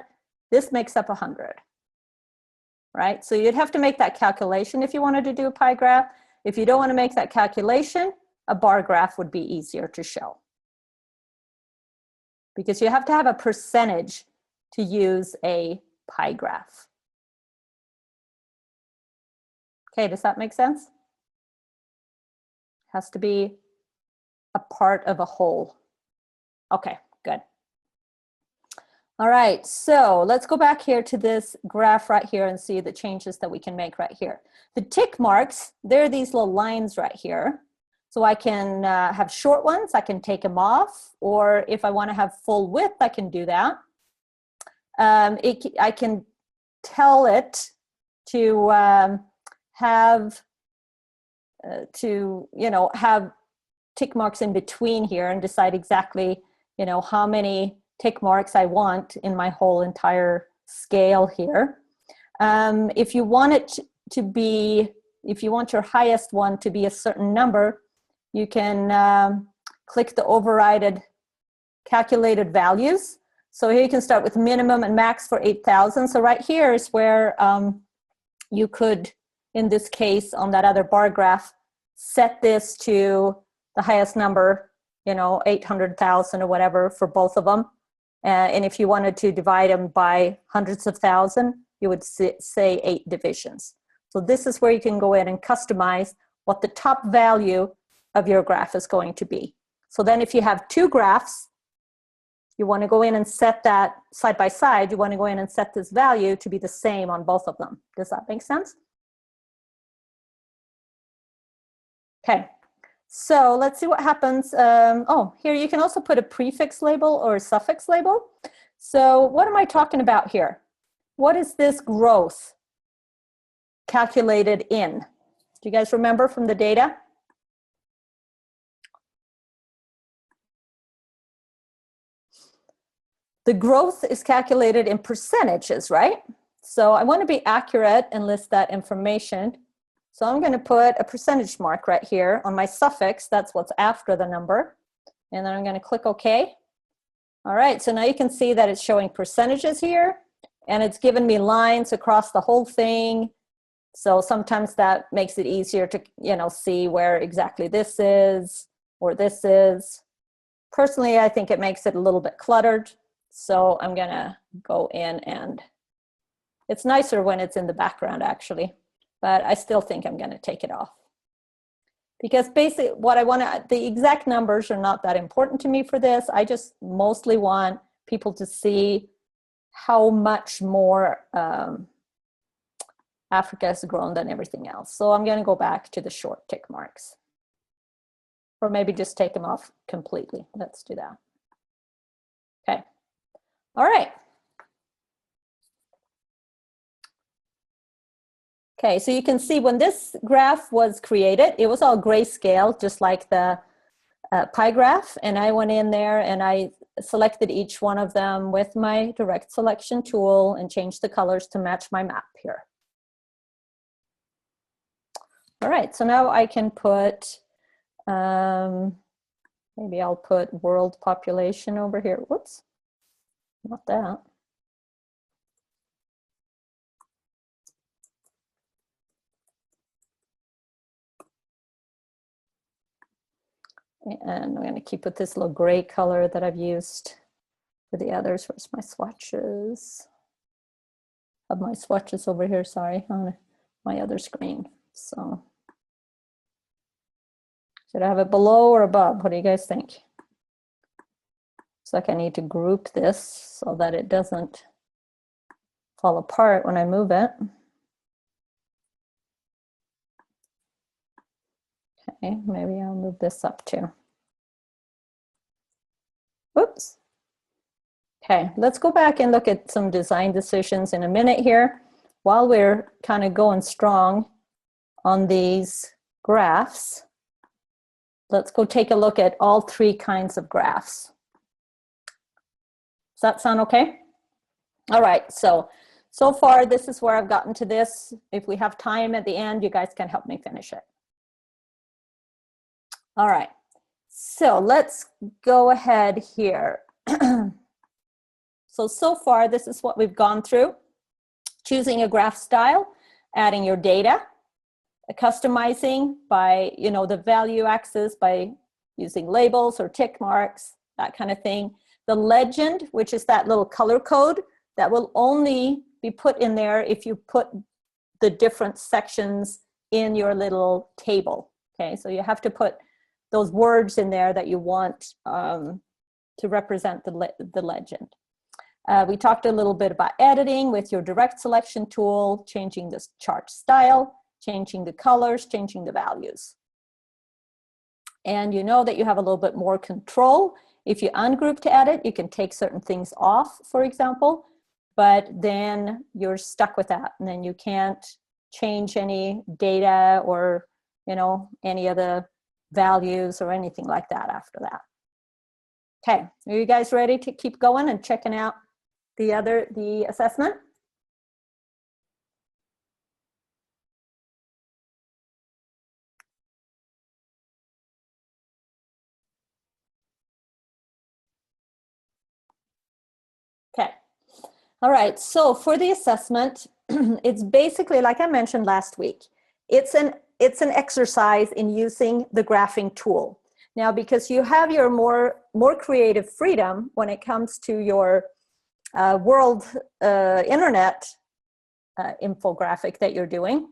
This makes up 100, right? So you'd have to make that calculation if you wanted to do a pie graph. If you don't want to make that calculation, a bar graph would be easier to show, because you have to have a percentage to use a pie graph. Okay, does that make sense? Has to be a part of a whole. Okay, good. All right, so let's go back here to this graph right here and see the changes that we can make right here. The tick marks, they're these little lines right here. So I can have short ones, I can take them off, or if I want to have full width, I can do that. I can tell it to have have tick marks in between here and decide exactly, you know, how many tick marks I want in my whole entire scale here. If you want it to be, if you want your highest one to be a certain number, you can click the overrided calculated values. So here you can start with minimum and max for 8,000. So right here is where you could, in this case, on that other bar graph, set this to the highest number, you know, 800,000 or whatever for both of them. And if you wanted to divide them by hundreds of thousands, you would say 8 divisions. So this is where you can go in and customize what the top value of your graph is going to be. So then if you have 2 graphs, you want to go in and set that side by side, you want to go in and set this value to be the same on both of them. Does that make sense? Okay, so let's see what happens. Oh, here you can also put a prefix label or a suffix label. So what am I talking about here? What is this growth calculated in? Do you guys remember from the data? The growth is calculated in percentages, right? So I want to be accurate and list that information. So I'm going to put a percentage mark right here on my suffix. That's what's after the number. And then I'm going to click OK. All right, so now you can see that it's showing percentages here, and it's given me lines across the whole thing. So sometimes that makes it easier to, you know, see where exactly this is or this is. Personally, I think it makes it a little bit cluttered. So I'm going to go in, and it's nicer when it's in the background actually, but I still think I'm going to take it off. Because basically what I want to, the exact numbers are not that important to me for this. I just mostly want people to see how much more Africa has grown than everything else. So I'm going to go back to the short tick marks. Or maybe just take them off completely. Let's do that. Okay. All right. Okay, so you can see when this graph was created, it was all grayscale, just like the pie graph. And I went in there and I selected each one of them with my direct selection tool and changed the colors to match my map here. All right, so now I can put, maybe I'll put world population over here. Whoops, not that. And I'm going to keep with this little gray color that I've used for the others. Where's my swatches? I have my swatches over here, sorry, on my other screen. So should I have it below or above? What do you guys think? It's like I need to group this so that it doesn't fall apart when I move it. Okay, maybe I'll move this up too. Oops. Okay, let's go back and look at some design decisions in a minute here. While we're kind of going strong on these graphs, let's go take a look at all three kinds of graphs. Does that sound okay? All right, so far this is where I've gotten to this. If we have time at the end, you guys can help me finish it. All right, so let's go ahead here. So far, this is what we've gone through. Choosing a graph style, adding your data, customizing by, the value axis by using labels or tick marks, that kind of thing. The legend, which is that little color code that will only be put in there if you put the different sections in your little table. Okay, so you have to put those words in there that you want to represent the legend. We talked a little bit about editing with your direct selection tool, changing the chart style, changing the colors, changing the values. And you know that you have a little bit more control. If you ungroup to edit, you can take certain things off, for example, but then you're stuck with that. And then you can't change any data or, any of the values or anything like that after that. Okay, are you guys ready to keep going and checking out the assessment? Okay, all right, so for the assessment, it's basically, like I mentioned last week, it's an exercise in using the graphing tool. Now, because you have your more creative freedom when it comes to your world internet infographic that you're doing,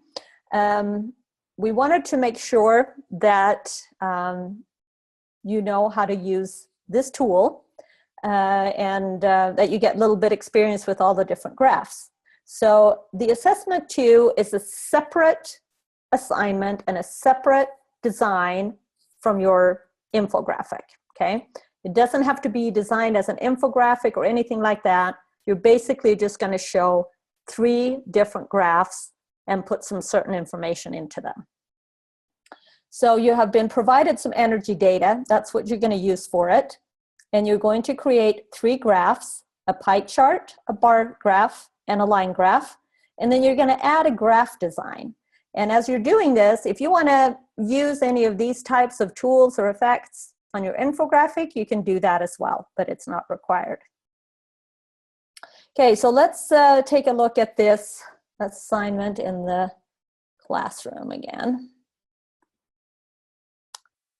we wanted to make sure that you know how to use this tool and that you get a little bit experience with all the different graphs. So the assessment 2 is a separate assignment and a separate design from your infographic, okay? It doesn't have to be designed as an infographic or anything like that. You're basically just going to show 3 different graphs and put some certain information into them. So you have been provided some energy data. That's what you're going to use for it. And you're going to create 3 graphs, a pie chart, a bar graph, and a line graph. And then you're going to add a graph design. And as you're doing this, if you want to use any of these types of tools or effects on your infographic, you can do that as well, but it's not required. Okay, so let's take a look at this assignment in the classroom again.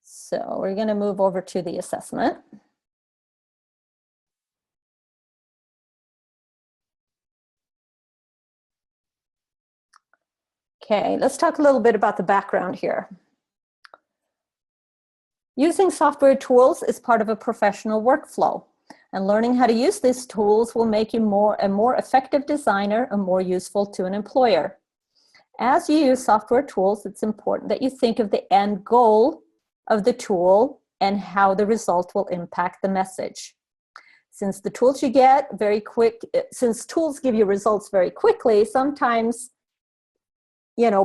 So we're going to move over to the assessment. Okay, let's talk a little bit about the background here. Using software tools is part of a professional workflow, and learning how to use these tools will make you a more effective designer and more useful to an employer. As you use software tools, it's important that you think of the end goal of the tool and how the result will impact the message. Since the tools you get since tools give you results very quickly, sometimes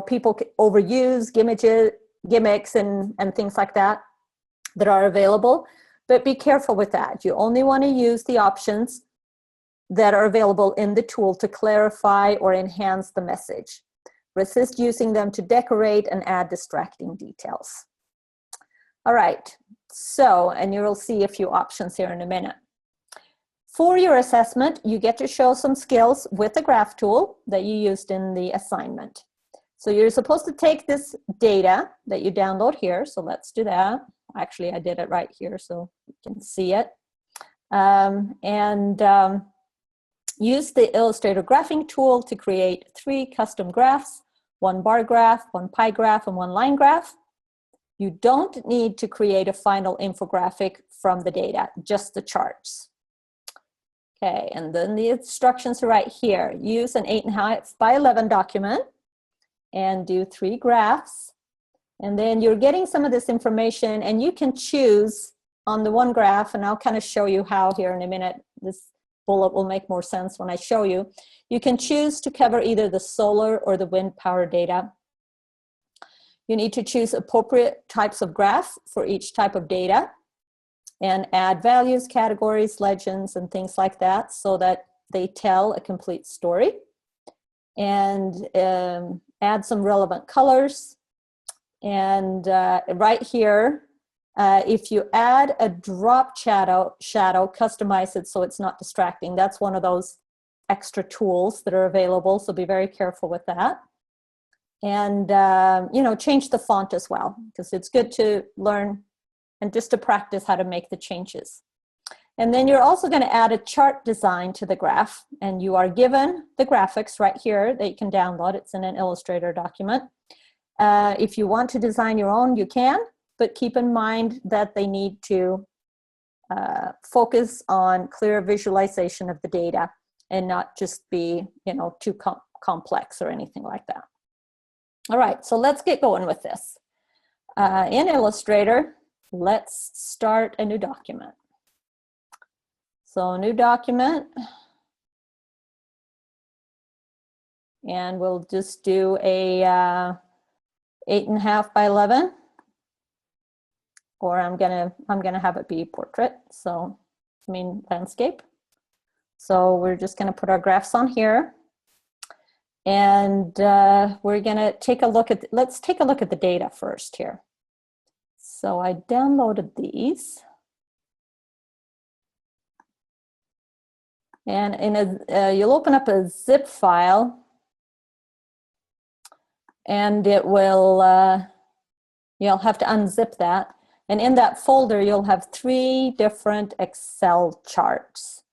people overuse gimmicks and things like that are available. But be careful with that. You only want to use the options that are available in the tool to clarify or enhance the message. Resist using them to decorate and add distracting details. All right, so, and you'll see a few options here in a minute. For your assessment, you get to show some skills with the graph tool that you used in the assignment. So you're supposed to take this data that you download here. So let's do that. Actually, I did it right here so you can see it. Use the Illustrator graphing tool to create 3 custom graphs, 1 bar graph, 1 pie graph, and 1 line graph. You don't need to create a final infographic from the data, just the charts. Okay, and then the instructions are right here. Use an 8.5 by 11 document and do 3 graphs. And then you're getting some of this information, and you can choose on the one graph, and I'll kind of show you how here in a minute. This bullet will make more sense when I show you. You can choose to cover either the solar or the wind power data. You need to choose appropriate types of graphs for each type of data and add values, categories, legends, and things like that so that they tell a complete story. And add some relevant colors. And right here, if you add a drop shadow, customize it so it's not distracting. That's one of those extra tools that are available, so be very careful with that. And you know, change the font as well, because it's good to learn and just to practice how to make the changes. And then you're also going to add a chart design to the graph, and you are given the graphics right here that you can download. It's in an Illustrator document. If you want to design your own, you can, but keep in mind that they need to focus on clear visualization of the data and not just be, you know, too complex or anything like that. All right, so let's get going with this. In Illustrator, let's start a new document. So new document, and we'll just do a 8.5 by 11, or I'm gonna have it be portrait. So I mean landscape. So we're just gonna put our graphs on here, and we're gonna take a look at. Let's take a look at the data first here. So I downloaded these. And in you'll open up a zip file, and it will, you'll have to unzip that. And in that folder, you'll have 3 different Excel charts.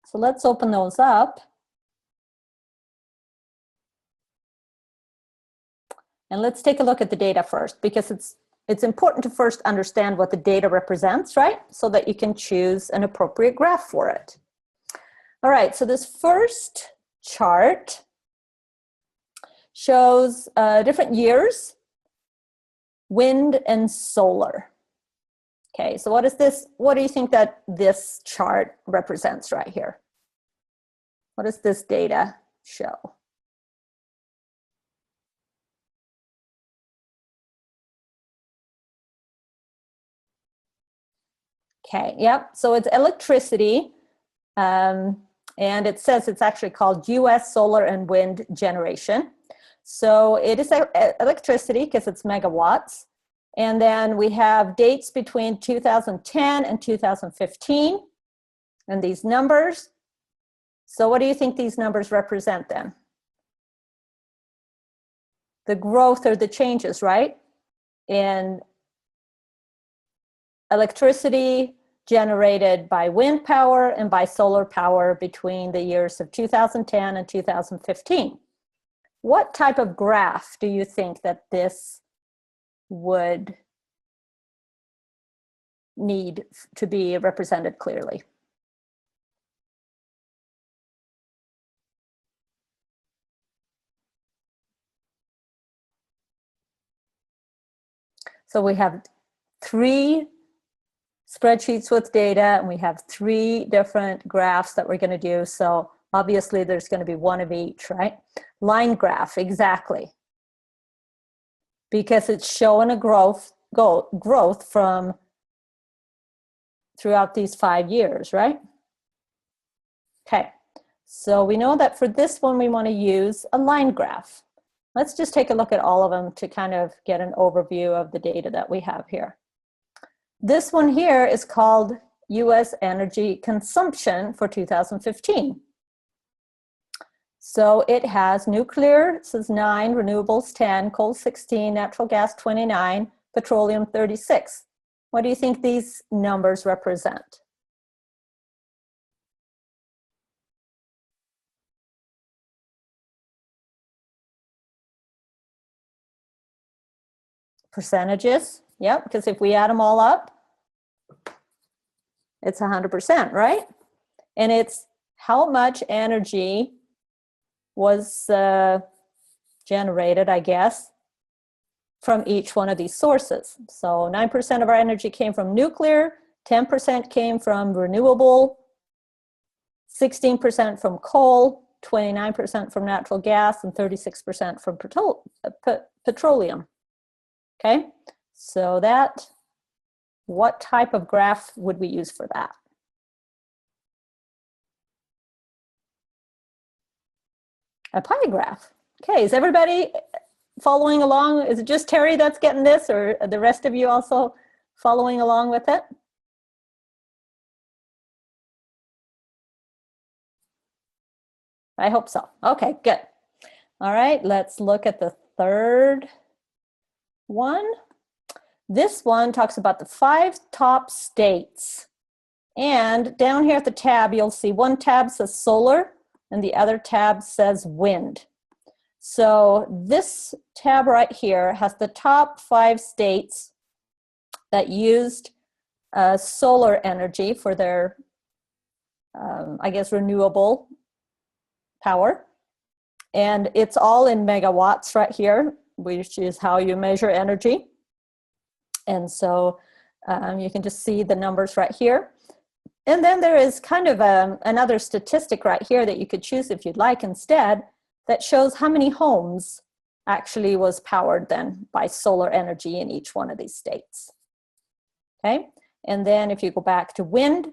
So let's open those up. And let's take a look at the data first, because it's important to first understand what the data represents, right? So that you can choose an appropriate graph for it. All right, so this first chart shows different years, wind and solar. Okay, so what is this? What do you think that this chart represents right here? What does this data show? Okay, yep, so it's electricity. And it says it's actually called US solar and wind generation. So it is electricity because it's megawatts. And then we have dates between 2010 and 2015 and these numbers. So what do you think these numbers represent then? The growth or the changes, right? In electricity generated by wind power and by solar power between the years of 2010 and 2015. What type of graph do you think that this would need to be represented clearly? So we have 3 spreadsheets with data, and we have 3 different graphs that we're going to do. So obviously there's going to be one of each, right? Line graph, exactly. Because it's showing a growth from throughout these 5 years, right? Okay, so we know that for this one, we want to use a line graph. Let's just take a look at all of them to kind of get an overview of the data that we have here. This one here is called US energy consumption for 2015. So it has nuclear, this is 9, renewables 10, coal 16, natural gas 29, petroleum 36. What do you think these numbers represent? Percentages? Yep, because if we add them all up, it's 100%, right? And it's how much energy was generated, I guess, from each one of these sources. So 9% of our energy came from nuclear, 10% came from renewable, 16% from coal, 29% from natural gas, and 36% from petroleum. Okay, so that, what type of graph would we use for that? A pie graph. Okay, is everybody following along? Is it just Terry that's getting this, or are the rest of you also following along with it? I hope so. Okay, good. All right, let's look at the third one. This one talks about the 5 top states. And down here at the tab, you'll see one tab says solar and the other tab says wind. So this tab right here has the top 5 states that used solar energy for their, I guess, renewable power. And it's all in megawatts right here, which is how you measure energy. And so you can just see the numbers right here. And then there is kind of another statistic right here that you could choose if you'd like instead, that shows how many homes actually was powered then by solar energy in each one of these states. Okay, and then if you go back to wind,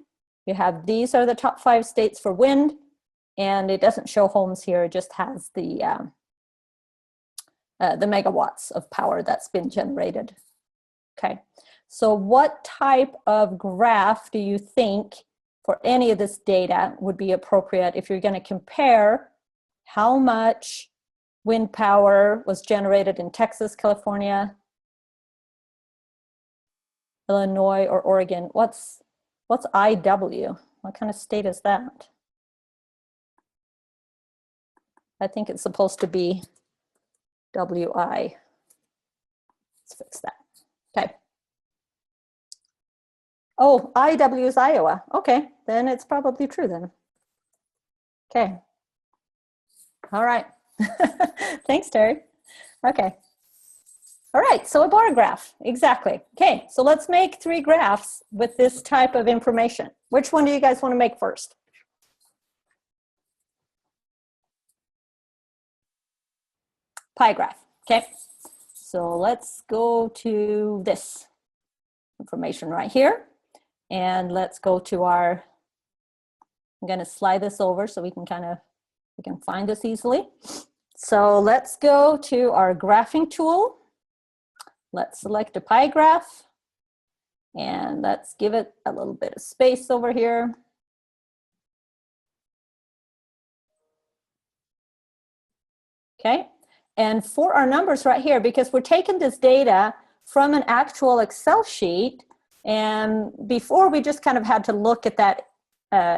you have, these are the top 5 states for wind, and it doesn't show homes here, it just has the megawatts of power that's been generated. Okay, so what type of graph do you think for any of this data would be appropriate if you're going to compare how much wind power was generated in Texas, California, Illinois, or Oregon? What's IW? What kind of state is that? I think it's supposed to be WI. Let's fix that. Okay. Oh, IW is Iowa. Okay, then it's probably true then. Okay. All right. Thanks, Terry. Okay. All right, so a bar graph, exactly. Okay, so let's make 3 graphs with this type of information. Which one do you guys want to make first? Pie graph, okay. So let's go to this information right here. And let's go to our, I'm going to slide this over so we can find this easily. So let's go to our graphing tool. Let's select a pie graph and let's give it a little bit of space over here. Okay, and for our numbers right here, because we're taking this data from an actual Excel sheet, and before we just kind of had to look at that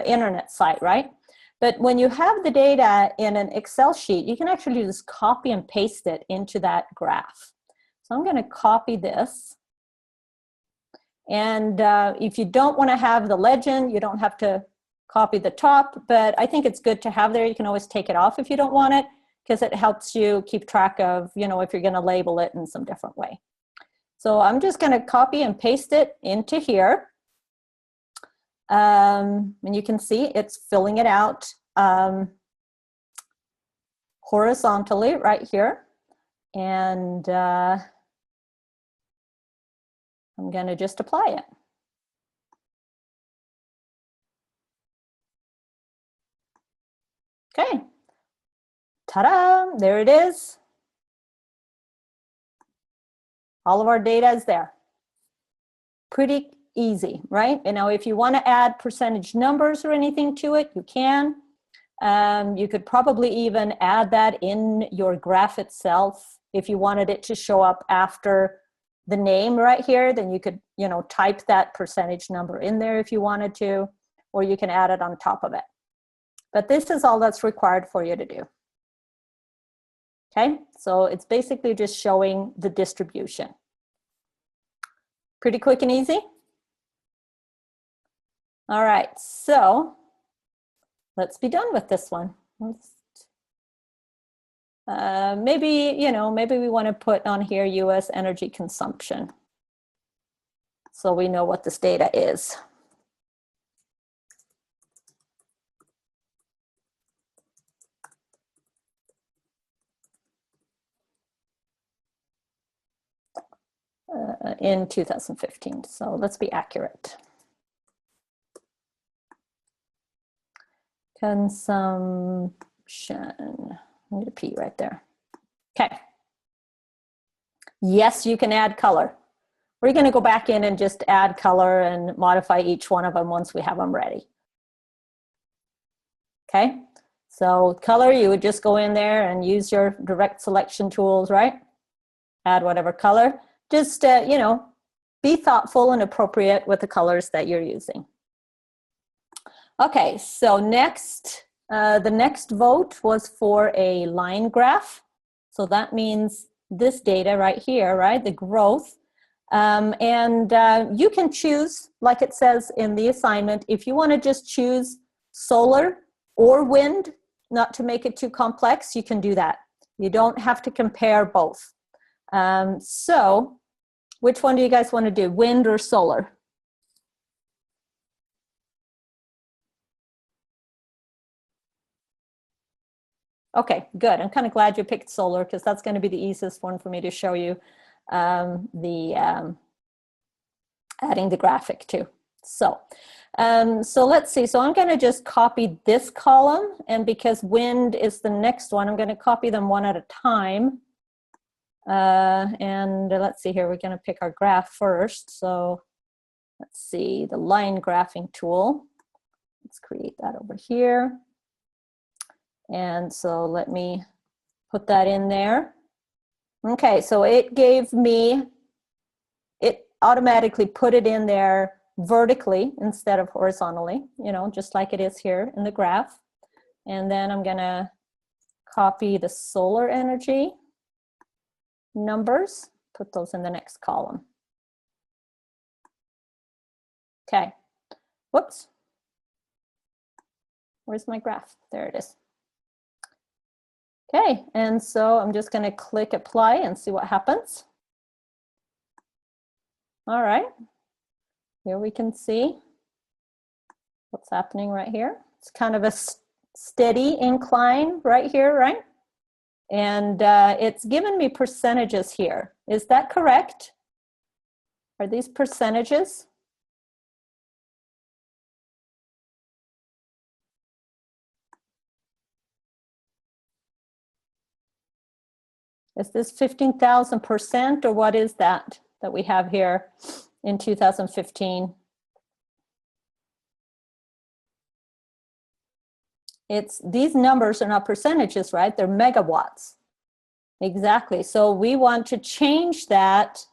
internet site, right? But when you have the data in an Excel sheet, you can actually just copy and paste it into that graph. So I'm going to copy this. And if you don't want to have the legend, you don't have to copy the top, but I think it's good to have there. You can always take it off if you don't want it, because it helps you keep track of, you know, if you're going to label it in some different way. So I'm just going to copy and paste it into here. And you can see it's filling it out horizontally right here. And I'm going to just apply it. Okay, ta-da, there it is. All of our data is there. Pretty easy, right? And now if you want to add percentage numbers or anything to it, you can. You could probably even add that in your graph itself. If you wanted it to show up after the name right here, then you could, you know, type that percentage number in there if you wanted to, or you can add it on top of it. But this is all that's required for you to do. Okay, so it's basically just showing the distribution. Pretty quick and easy. All right, so let's be done with this one. Maybe, you know, maybe we want to put on here US energy consumption, so we know what this data is. In 2015, so let's be accurate. Consumption, I need a P right there. Okay. Yes, you can add color. We're going to go back in and just add color and modify each one of them once we have them ready. Okay, so color, you would just go in there and use your direct selection tools, right? Add whatever color. Just, you know, be thoughtful and appropriate with the colors that you're using. Okay, so next, the next vote was for a line graph. So that means this data right here, right, the growth. You can choose, like it says in the assignment, if you want to just choose solar or wind, not to make it too complex, you can do that. You don't have to compare both. So which one do you guys want to do, wind or solar? Okay, good. I'm kind of glad you picked solar because that's going to be the easiest one for me to show you adding the graphic to. So let's see. So I'm going to just copy this column, and because wind is the next one, I'm going to copy them one at a time. And let's see here. We're going to pick our graph first. So let's see the line graphing tool. Let's create that over here. And so let me put that in there. Okay, so it gave me, it automatically put it in there vertically instead of horizontally, you know, just like it is here in the graph. And then I'm gonna copy the solar energy numbers, put those in the next column. Okay, whoops. Where's my graph? There it is. Okay, and so I'm just going to click apply and see what happens. All right, here we can see what's happening right here. It's kind of a steady incline right here, right? And it's given me percentages here. Is that correct? Are these percentages? Is this 15,000% or what is that we have here in 2015? These numbers are not percentages, right? They're megawatts. Exactly. So we want to change that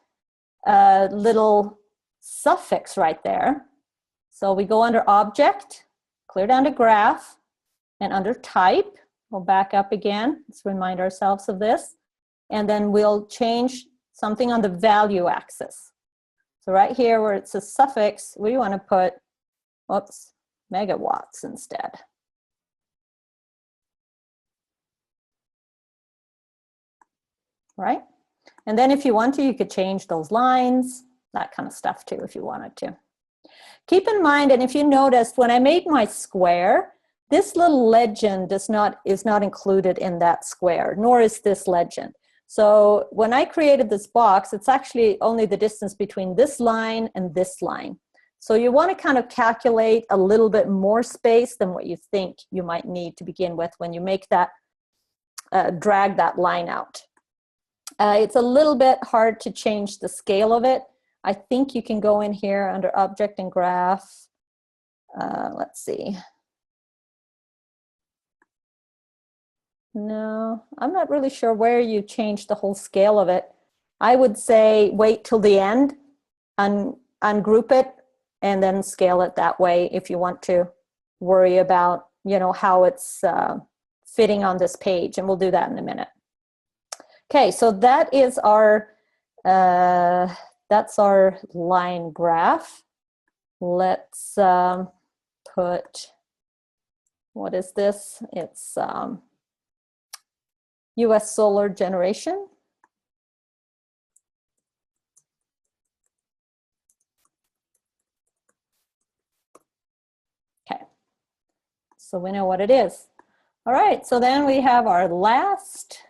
little suffix right there. So we go under object, clear down to graph, and under type, we'll back up again. Let's remind ourselves of this. And then we'll change something on the value axis. So right here where it's a suffix, we want to put, whoops, megawatts instead. Right? And then if you want to, you could change those lines, that kind of stuff too, if you wanted to. Keep in mind, and if you noticed, when I made my square, this little legend is not included in that square, nor is this legend. So when I created this box, it's actually only the distance between this line and this line. So you want to kind of calculate a little bit more space than what you think you might need to begin with when you make that, drag that line out. It's a little bit hard to change the scale of it. I think you can go in here under Object and Graph. Let's see. No, I'm not really sure where you change the whole scale of it. I would say wait till the end, ungroup it, and then scale it that way if you want to worry about, you know, how it's fitting on this page, and we'll do that in a minute. Okay, so that is our, that's our line graph. Let's put, what is this? It's US solar generation. Okay, so we know what it is. All right, so then we have our last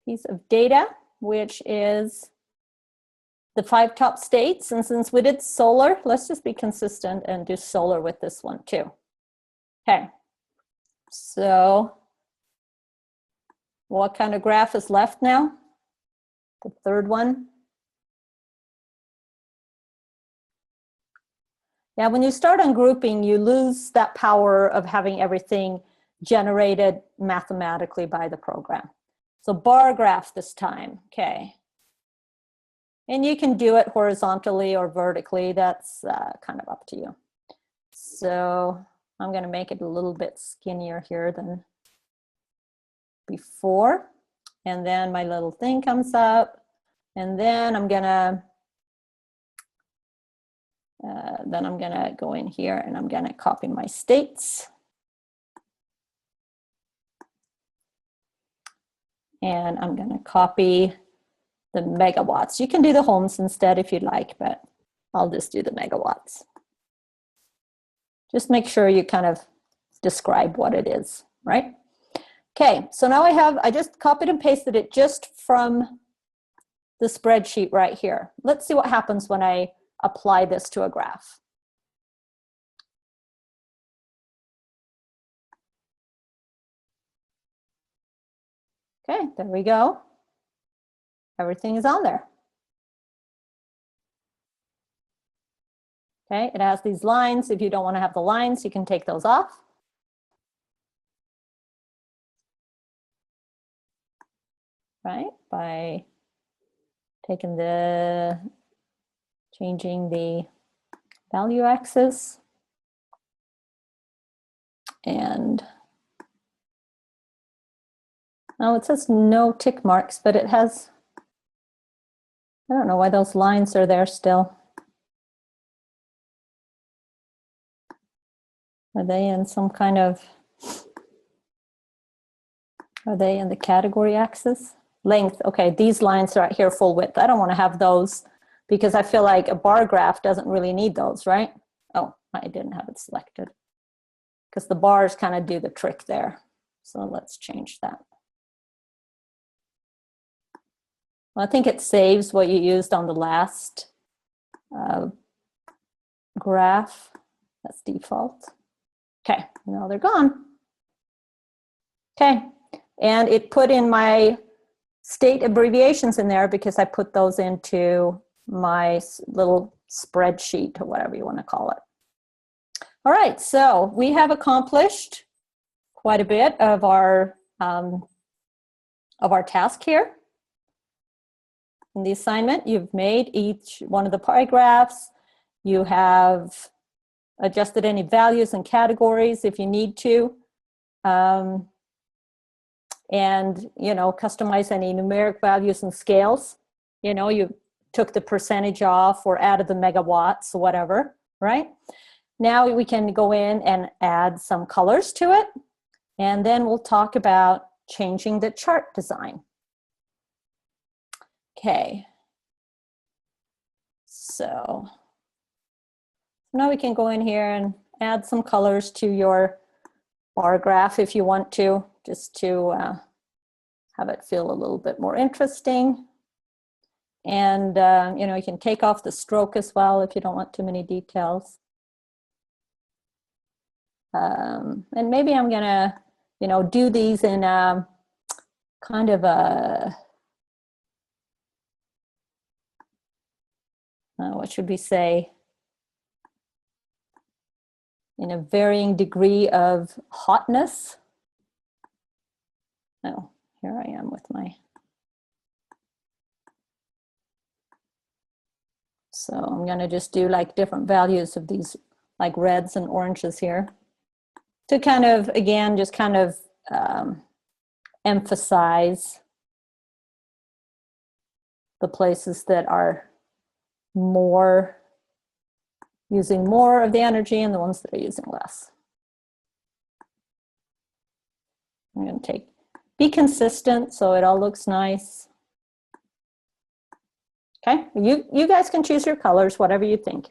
piece of data, which is the 5 top states. And since we did solar, let's just be consistent and do solar with this one too. Okay, so what kind of graph is left now? The third one. Yeah, when you start ungrouping, you lose that power of having everything generated mathematically by the program. So bar graph this time, okay. And you can do it horizontally or vertically, that's kind of up to you. So I'm gonna make it a little bit skinnier here than before. And then my little thing comes up, and then I'm gonna go in here and I'm gonna copy my states. And I'm gonna copy the megawatts. You can do the homes instead if you'd like, but I'll just do the megawatts. Just make sure you kind of describe what it is, right? Okay, so now I just copied and pasted it just from the spreadsheet right here. Let's see what happens when I apply this to a graph. Okay, there we go. Everything is on there. Okay, it has these lines. If you don't want to have the lines, you can take those off. Right, by changing the value axis. And now it says no tick marks, but it has, I don't know why those lines are there still. Are they in some kind of, are they in the category axis? Length, okay, these lines are right here, full width. I don't want to have those because I feel like a bar graph doesn't really need those, right? Oh, I didn't have it selected because the bars kind of do the trick there. So let's change that. Well, I think it saves what you used on the last graph. That's default. Okay, now they're gone. Okay, and it put in my state abbreviations in there because I put those into my little spreadsheet or whatever you want to call it. All right, so we have accomplished quite a bit of our task here. In the assignment, you've made each one of the pie graphs. You have adjusted any values and categories if you need to. And, you know, customize any numeric values and scales. You know, you took the percentage off or added the megawatts or whatever, right? Now we can go in and add some colors to it. And then we'll talk about changing the chart design. Okay. So now we can go in here and add some colors to your bar graph if you want to, just to have it feel a little bit more interesting. And, you know, you can take off the stroke as well if you don't want too many details. And maybe I'm gonna, you know, do these in kind of a, what should we say? In a varying degree of hotness. Oh, here I am with my. So I'm gonna just do like different values of these like reds and oranges here to kind of, again, just kind of emphasize the places that are more, using more of the energy and the ones that are using less. I'm going to be consistent so it all looks nice. Okay, you guys can choose your colors, whatever you think.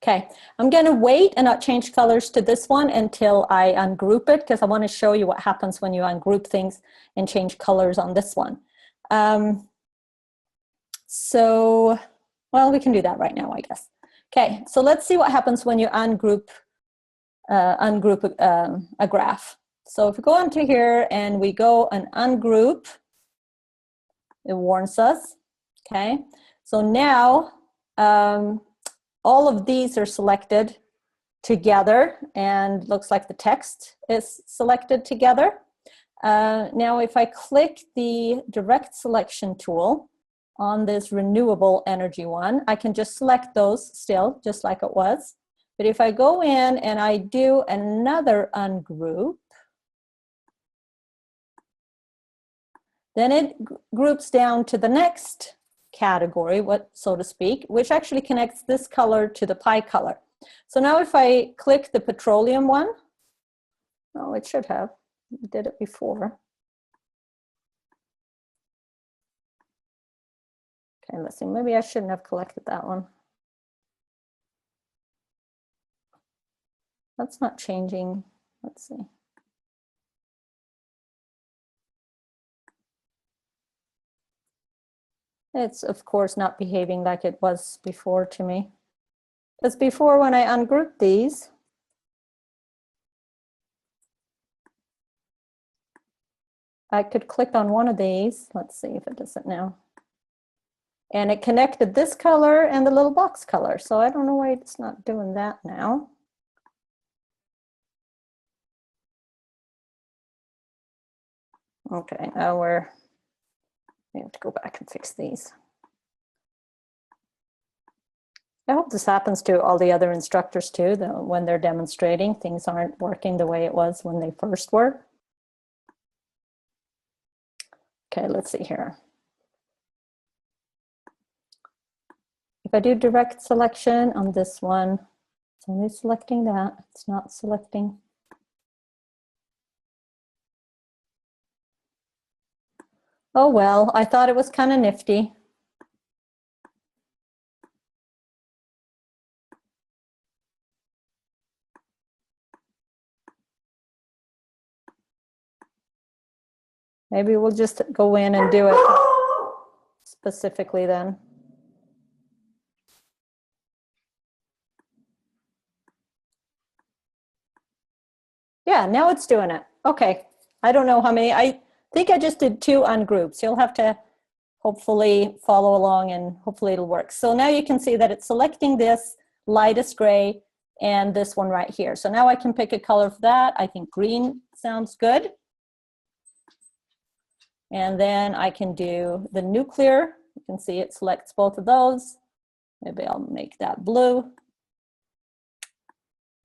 Okay, I'm going to wait and not change colors to this one until I ungroup it, because I want to show you what happens when you ungroup things and change colors on this one. So, well, we can do that right now, I guess. Okay, so let's see what happens when you ungroup a graph. So if we go into here and we go and ungroup, it warns us. Okay, so now all of these are selected together and looks like the text is selected together. Now if I click the direct selection tool on this renewable energy one, I can just select those still, just like it was. But if I go in and I do another ungroup, then it groups down to the next category, so to speak, which actually connects this color to the pie color. So now if I click the petroleum one, oh, it should have, it did it before. Okay, let's see, maybe I shouldn't have collected that one. That's not changing, let's see. It's of course not behaving like it was before to me. Because before when I ungrouped these, I could click on one of these. Let's see if it does it now. And it connected this color and the little box color. So I don't know why it's not doing that now. Okay, now we have to go back and fix these. I hope this happens to all the other instructors too, though, when they're demonstrating, things aren't working the way it was when they first were. Okay, let's see here. If I do direct selection on this one, it's only selecting that, it's not selecting. Oh well, I thought it was kind of nifty. Maybe we'll just go in and do it specifically then. Yeah, now it's doing it. Okay, I don't know how many, I think I just did 2 ungroups. You'll have to hopefully follow along and hopefully it'll work. So now you can see that it's selecting this lightest gray and this one right here. So now I can pick a color for that. I think green sounds good. And then I can do the nuclear. You can see it selects both of those. Maybe I'll make that blue.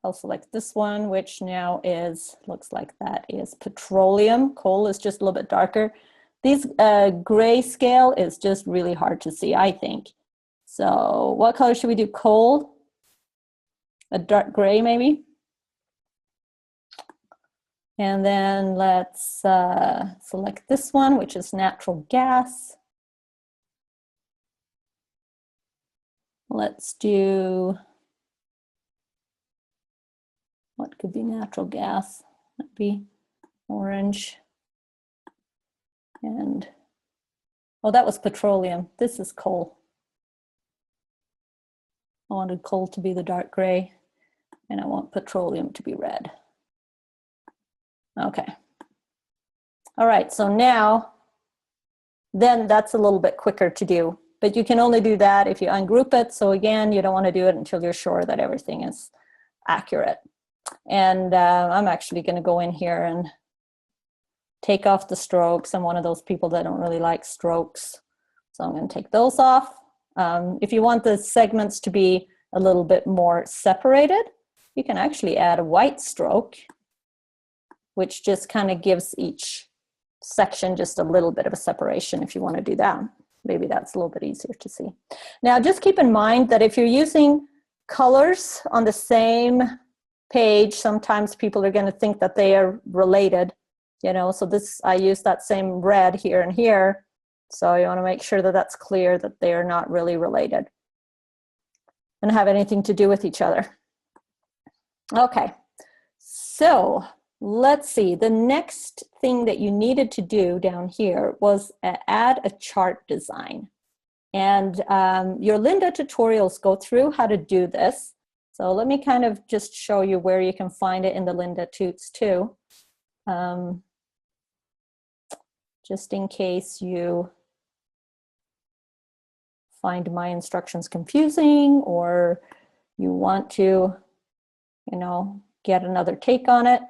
I'll select this one, which now is, looks like that is petroleum. Coal is just a little bit darker. These grayscale is just really hard to see, I think. So what color should we do? Coal? A dark gray maybe? And then let's select this one, which is natural gas. Let's do, what could be natural gas? That'd be orange. And Oh, that was petroleum. This is coal. I wanted coal to be the dark gray, and I want petroleum to be red. Okay. All right, so now, then that's a little bit quicker to do, but you can only do that if you ungroup it. So again, you don't want to do it until you're sure that everything is accurate. And I'm actually going to go in here and take off the strokes. I'm one of those people that don't really like strokes. So I'm going to take those off. If you want the segments to be a little bit more separated, you can actually add a white stroke, which just kind of gives each section just a little bit of a separation if you want to do that. Maybe that's a little bit easier to see. Now, just keep in mind that if you're using colors on the same page, sometimes people are going to think that they are related, you know, so this, I use that same red here and here. So you want to make sure that that's clear that they are not really related and have anything to do with each other. Okay, so let's see. The next thing that you needed to do down here was add a chart design. And your Lynda tutorials go through how to do this. So let me kind of just show you where you can find it in the Lynda Toots too. Just in case you find my instructions confusing or you want to, you know, get another take on it.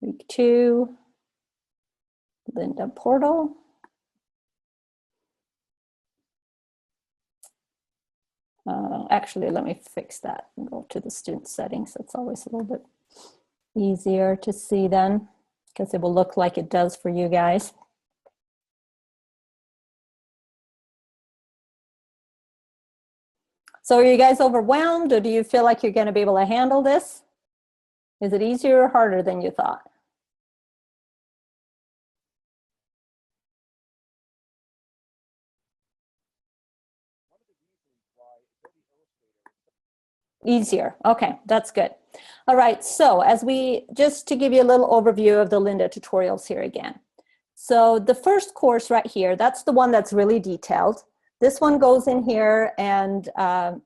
Week 2, Lynda portal. Actually, let me fix that and go to the student settings. It's always a little bit easier to see then, because it will look like it does for you guys. So are you guys overwhelmed, or do you feel like you're going to be able to handle this? Is it easier or harder than you thought? Easier. Okay, that's good. All right, so as we, just to give you a little overview of the Lynda tutorials here again. So the first course right here, that's the one that's really detailed. This one goes in here and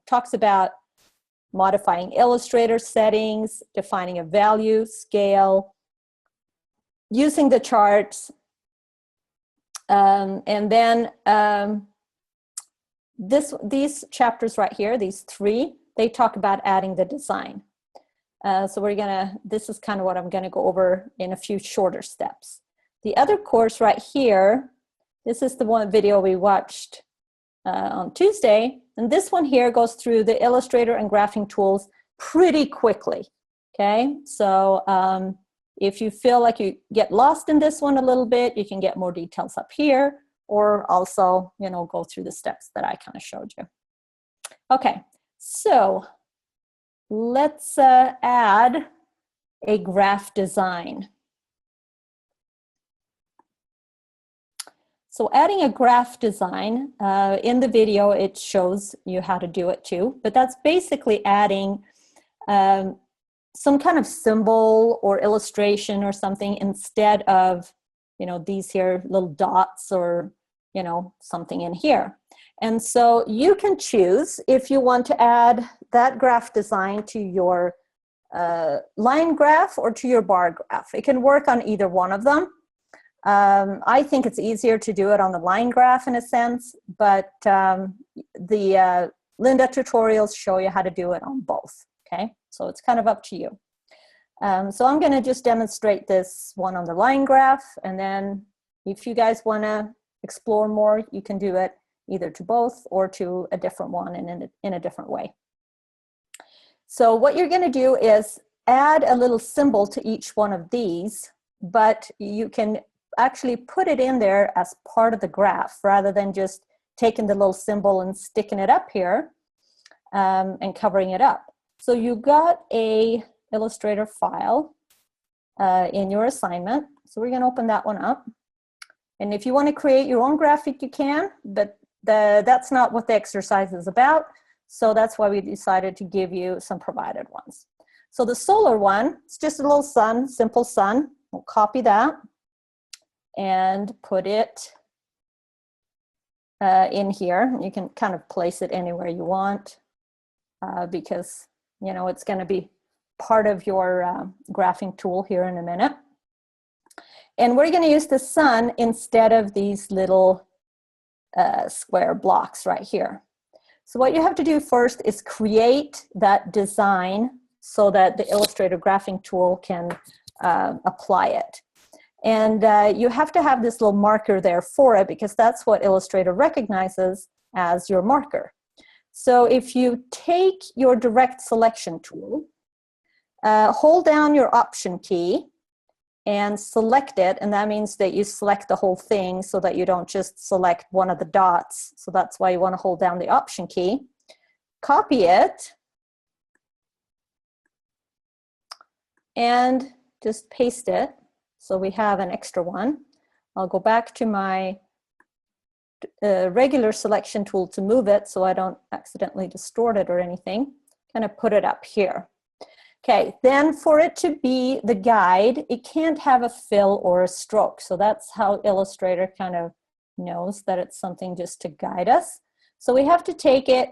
talks about modifying Illustrator settings, defining a value, scale, using the charts, and then these chapters right here, these 3, they talk about adding the design. So we're gonna, this is kind of what I'm gonna go over in a few shorter steps. The other course right here, this is the one video we watched on Tuesday, and this one here goes through the Illustrator and graphing tools pretty quickly, okay? So if you feel like you get lost in this one a little bit, you can get more details up here, or also, you know, go through the steps that I kind of showed you. Okay, so let's add a graph design. So adding a graph design, in the video it shows you how to do it too, but that's basically adding some kind of symbol or illustration or something instead of, you know, these here little dots or, you know, something in here. And so you can choose if you want to add that graph design to your line graph or to your bar graph. It can work on either one of them. I think it's easier to do it on the line graph in a sense, but the Lynda tutorials show you how to do it on both, okay? So it's kind of up to you. So I'm gonna just demonstrate this one on the line graph, and then if you guys wanna explore more, you can do it either to both or to a different one and in a different way. So what you're gonna do is add a little symbol to each one of these, but you can actually put it in there as part of the graph rather than just taking the little symbol and sticking it up here and covering it up. So you got a Illustrator file in your assignment. So we're gonna open that one up. And if you wanna create your own graphic, you can, but that's not what the exercise is about. So that's why we decided to give you some provided ones. So the solar one, it's just a little sun, simple sun. We'll copy that. and put it in here. You can kind of place it anywhere you want because, you know, it's going to be part of your graphing tool here in a minute. And we're going to use the sun instead of these little square blocks right here. So what you have to do first is create that design so that the Illustrator graphing tool can apply it. And you have to have this little marker there for it because that's what Illustrator recognizes as your marker. So if you take your direct selection tool, hold down your Option key and select it, and that means that you select the whole thing so that you don't just select one of the dots. So that's why you want to hold down the Option key. Copy it and just paste it so we have an extra one. I'll go back to my regular selection tool to move it so I don't accidentally distort it or anything. Kind of put it up here. Okay, then for it to be the guide, it can't have a fill or a stroke. So that's how Illustrator kind of knows that it's something just to guide us. So we have to take it,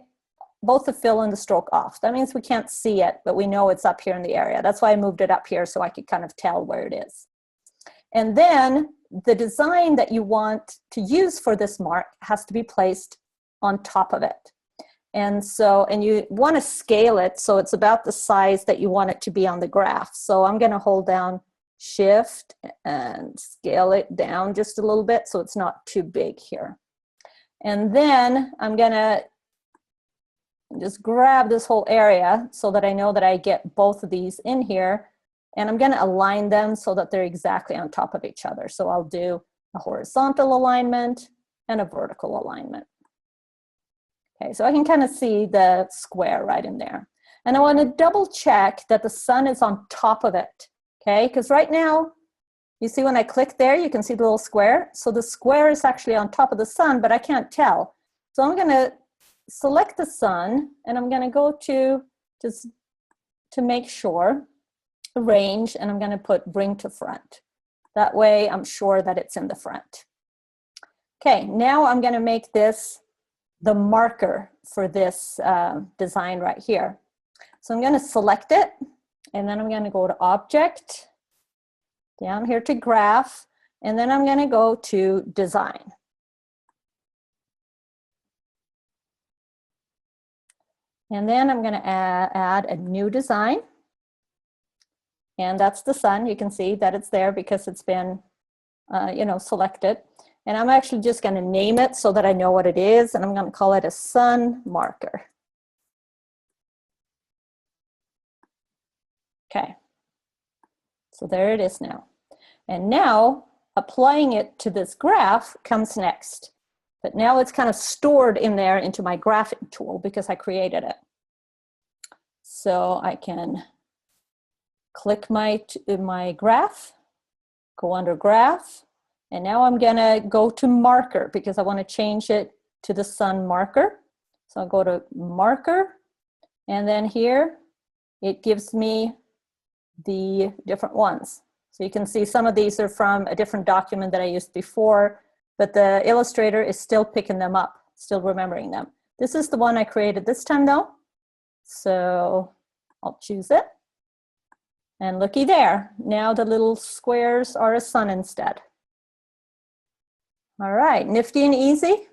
both the fill and the stroke off. That means we can't see it, but we know it's up here in the area. That's why I moved it up here so I could kind of tell where it is. And then the design that you want to use for this mark has to be placed on top of it. And so, and you want to scale it so it's about the size that you want it to be on the graph. So I'm going to hold down Shift and scale it down just a little bit so it's not too big here. And then I'm going to just grab this whole area so that I know that I get both of these in here. And I'm going to align them so that they're exactly on top of each other. So I'll do a horizontal alignment and a vertical alignment. Okay, so I can kind of see the square right in there. And I want to double check that the sun is on top of it. Okay, because right now, you see when I click there, you can see the little square. So the square is actually on top of the sun, but I can't tell. So I'm going to select the sun and I'm going to go to, just to make sure, range, and I'm going to put bring to front. That way I'm sure that it's in the front. Okay, now I'm going to make this the marker for this design right here. So I'm going to select it, and then I'm going to go to Object, down here to Graph, and then I'm going to go to Design. And then I'm going to add a new design. And that's the sun. You can see that it's there because it's been, you know, selected. And I'm actually just going to name it so that I know what it is. And I'm going to call it a sun marker. Okay. So there it is now. And now applying it to this graph comes next. But now it's kind of stored in there into my graphing tool because I created it. So I can click my graph, go under graph, and now I'm gonna go to marker because I want to change it to the sun marker. So I'll go to marker, and then here it gives me the different ones. So you can see some of these are from a different document that I used before, but the Illustrator is still picking them up, still remembering them. This is the one I created this time though. So I'll choose it. And looky there, now the little squares are a sun instead. All right, nifty and easy.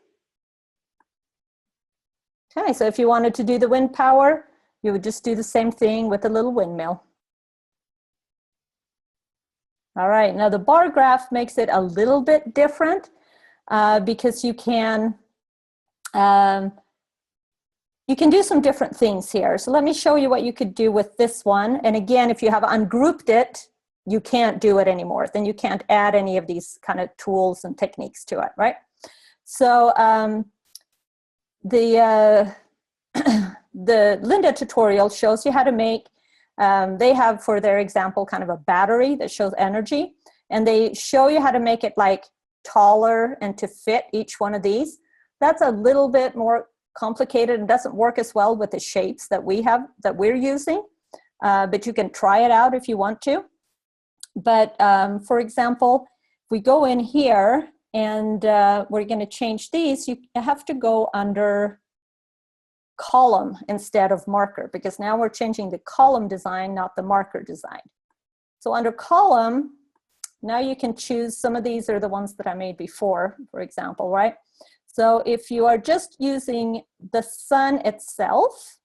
Okay, so if you wanted to do the wind power, you would just do the same thing with a little windmill. All right, now the bar graph makes it a little bit different because you can do some different things here. So let me show you what you could do with this one. And again, if you have ungrouped it, you can't do it anymore. Then you can't add any of these kind of tools and techniques to it, right? So the Linda tutorial shows you how to make, they have for their example kind of a battery that shows energy. And they show you how to make it like taller and to fit each one of these. That's a little bit more complicated and doesn't work as well with the shapes that we're using, but you can try it out if you want to. But for example, we go in here and we're going to change these, you have to go under column instead of marker, because now we're changing the column design, not the marker design. So under column, now you can choose, some of these are the ones that I made before, for example, right? So if you are just using the sun itself,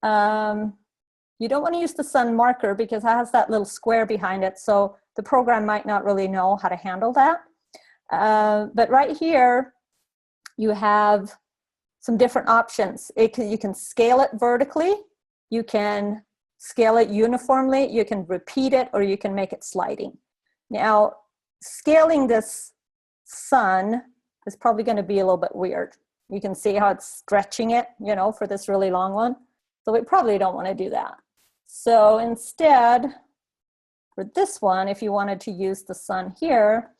you don't want to use the sun marker because it has that little square behind it, so the program might not really know how to handle that. But right here, you have some different options. You can scale it vertically, you can scale it uniformly, you can repeat it, or you can make it sliding. Now, scaling this sun is probably going to be a little bit weird. You can see how it's stretching it, you know, for this really long one. So we probably don't want to do that. So instead, for this one, if you wanted to use the sun here,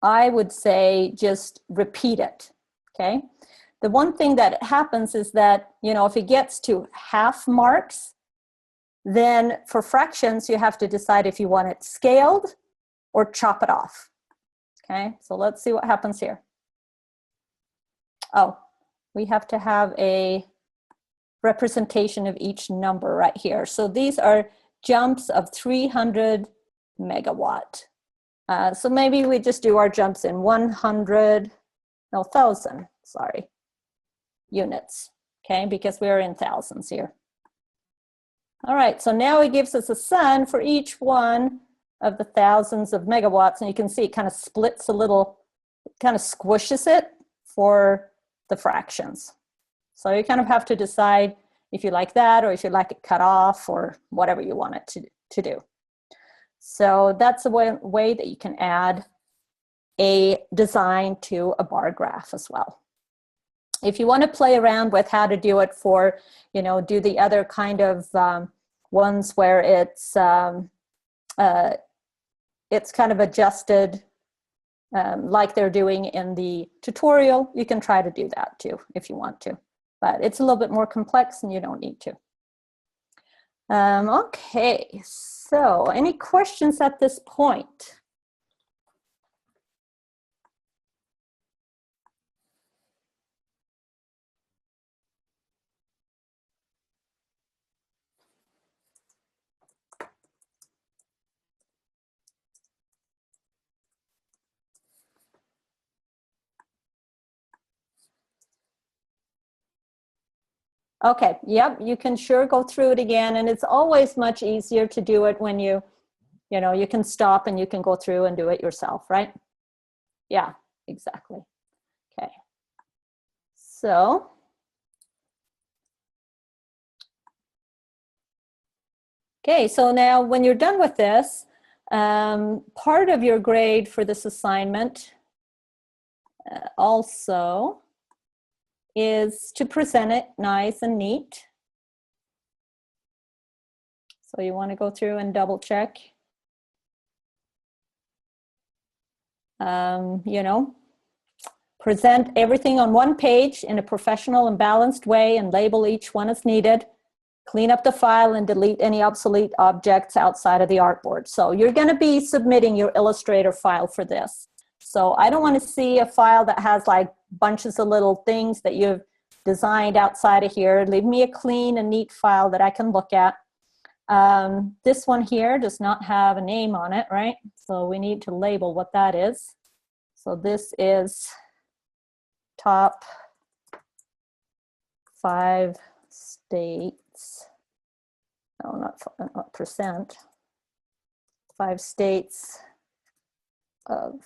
I would say just repeat it, okay? The one thing that happens is that, you know, if it gets to half marks, then for fractions, you have to decide if you want it scaled or chop it off, okay? So let's see what happens here. Oh, we have to have a representation of each number right here. So these are jumps of 300 megawatt. So maybe we just do our jumps in 1,000, sorry, units, okay, because we're in thousands here. All right, so now it gives us a sun for each one of the thousands of megawatts, and you can see it kind of splits a little, kind of squishes it for the fractions. So you kind of have to decide if you like that, or if you like it cut off, or whatever you want it to do. So that's a way that you can add a design to a bar graph as well. If you want to play around with how to do it for, you know, do the other kind of ones where it's kind of adjusted like they're doing in the tutorial, you can try to do that too if you want to. But it's a little bit more complex and you don't need to. Okay, so any questions at this point? Okay, yep, you can sure go through it again, and it's always much easier to do it when you know, you can stop and you can go through and do it yourself, right? Yeah, exactly. Okay. So, okay, so now when you're done with this, part of your grade for this assignment also is to present it nice and neat. So you want to go through and double check. You know, present everything on one page in a professional and balanced way and label each one as needed. Clean up the file and delete any obsolete objects outside of the artboard. So you're going to be submitting your Illustrator file for this. So I don't want to see a file that has like bunches of little things that you've designed outside of here. Leave me a clean and neat file that I can look at. This one here does not have a name on it, right? So we need to label what that is. So this is top 5 states. No, not percent. 5 states of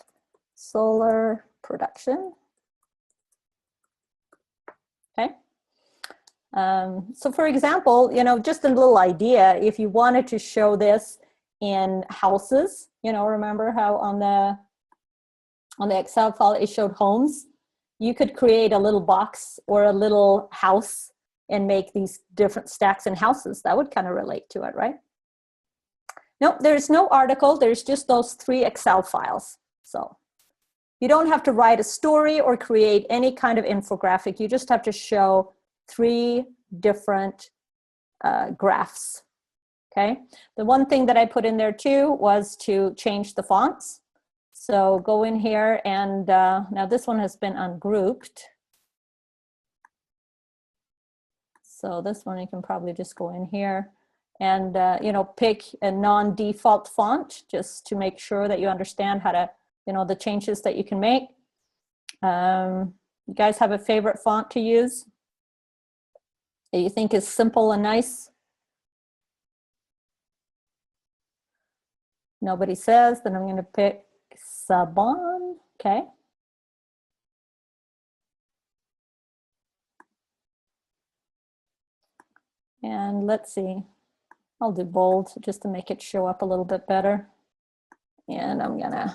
solar production. Okay. So for example, you know, just a little idea, if you wanted to show this in houses, you know, remember how on the Excel file it showed homes? You could create a little box or a little house and make these different stacks in houses. That would kind of relate to it, right? No, there's no article. There's just those 3 Excel files. So you don't have to write a story or create any kind of infographic. You just have to show 3 different graphs Okay, the one thing that I put in there too was to change the fonts. So go in here and now this one has been ungrouped. So this one you can probably just go in here and you know, pick a non-default font just to make sure that you understand how to, you know, the changes that you can make. You guys have a favorite font to use that you think is simple and nice? Nobody says, then I'm going to pick Saban. Okay. And let's see, I'll do bold just to make it show up a little bit better. And I'm gonna,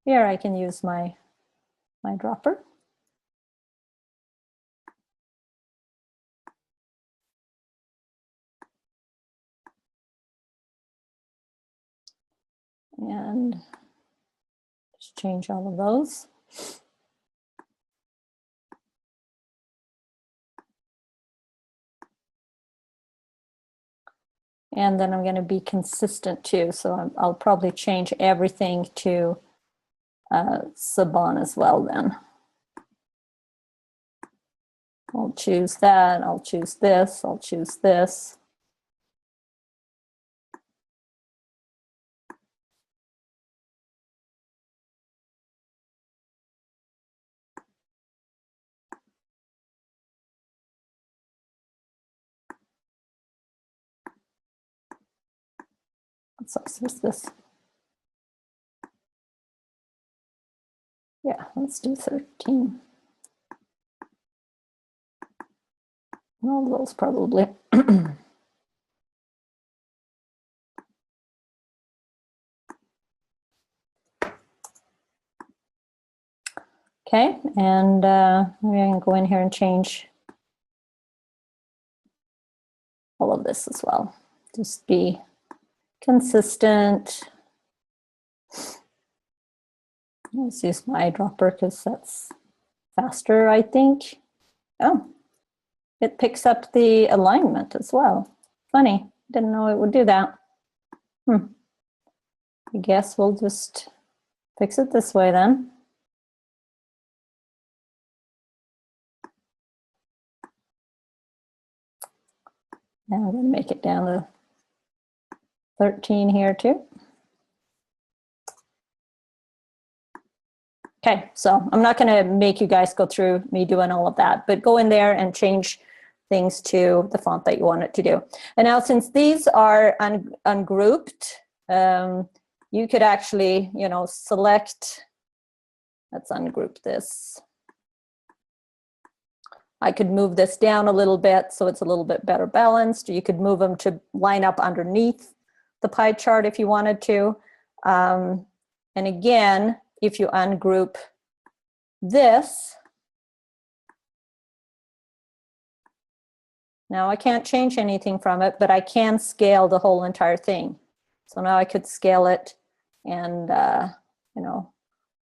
here I can use my dropper. And just change all of those. And then I'm going to be consistent too. So I'll probably change everything to Saban as well then. I'll choose that, I'll choose this, I'll choose this. What size is this? Yeah, let's do 13. All those probably. Okay, and I'm going to go in here and change all of this as well. Just be consistent. Let's use my eyedropper because that's faster, I think. Oh, it picks up the alignment as well. Funny, didn't know it would do that. I guess we'll just fix it this way then. Now I'm going to make it down to 13 here too. Okay, so I'm not going to make you guys go through me doing all of that, but go in there and change things to the font that you want it to do. And now since these are ungrouped, you could actually, you know, select, let's ungroup this. I could move this down a little bit so it's a little bit better balanced. You could move them to line up underneath the pie chart if you wanted to. And again, if you ungroup this, now I can't change anything from it, but I can scale the whole entire thing. So now I could scale it and, you know,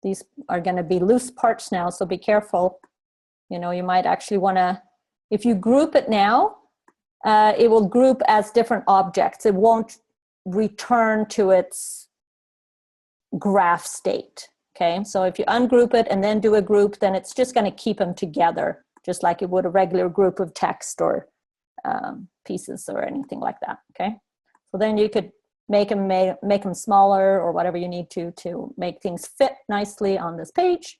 these are going to be loose parts now, so be careful. You know, you might actually want to, if you group it now, it will group as different objects. It won't return to its graph state. Okay, so if you ungroup it and then do a group, then it's just going to keep them together, just like it would a regular group of text or pieces or anything like that. Okay, so then you could make them smaller or whatever you need to make things fit nicely on this page.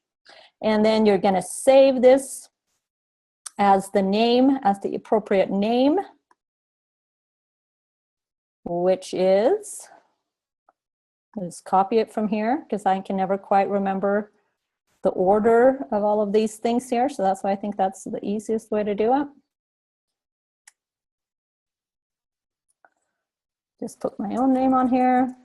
And then you're going to save this as the name, as the appropriate name, which is, let's copy it from here because I can never quite remember the order of all of these things here. So that's why I think that's the easiest way to do it. Just put my own name on here.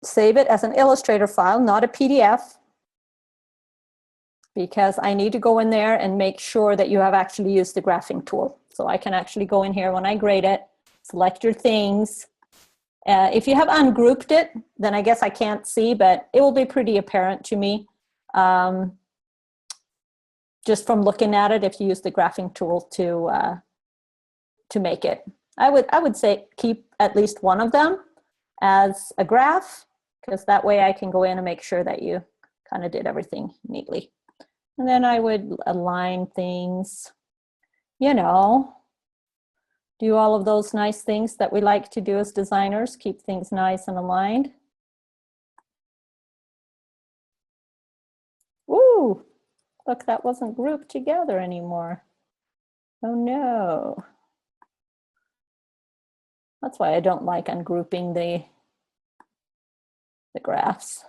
Save it as an Illustrator file, not a PDF, because I need to go in there and make sure that you have actually used the graphing tool. So I can actually go in here when I grade it, select your things, If you have ungrouped it, then I guess I can't see, but it will be pretty apparent to me. Just from looking at it, if you use the graphing tool to make it. I would say keep at least one of them as a graph, because that way I can go in and make sure that you kind of did everything neatly. And then I would align things, you know, do all of those nice things that we like to do as designers, keep things nice and aligned. Ooh, look, that wasn't grouped together anymore. Oh no. That's why I don't like ungrouping the graphs.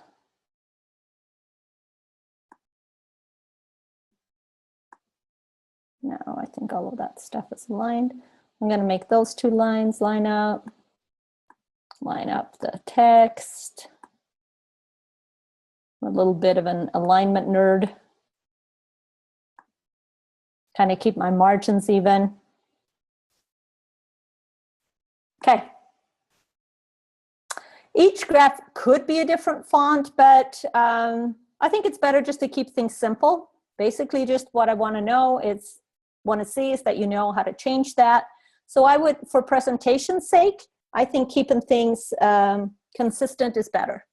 No, I think all of that stuff is aligned. I'm going to make those two lines line up the text. I'm a little bit of an alignment nerd. Kind of keep my margins even. Okay. Each graph could be a different font, but I think it's better just to keep things simple. Basically, just what I want to see is that you know how to change that. So I would, for presentation's sake, I think keeping things consistent is better.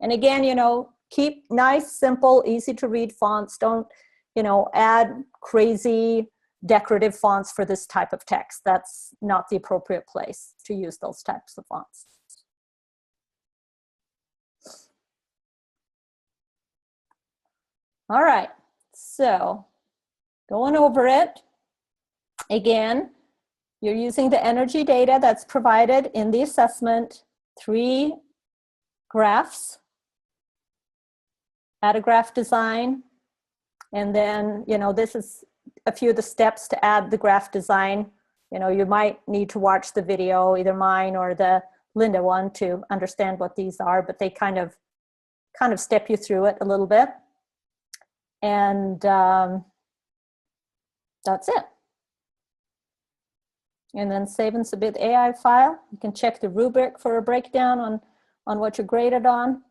And again, you know, keep nice, simple, easy to read fonts. Don't, you know, add crazy decorative fonts for this type of text. That's not the appropriate place to use those types of fonts. All right, so going over it, again, you're using the energy data that's provided in the assessment, 3 graphs, add a graph design, and then, you know, this is a few of the steps to add the graph design. You know, you might need to watch the video, either mine or the Linda one, to understand what these are, but they kind of step you through it a little bit. And that's it. And then save and submit AI file. You can check the rubric for a breakdown on what you graded on.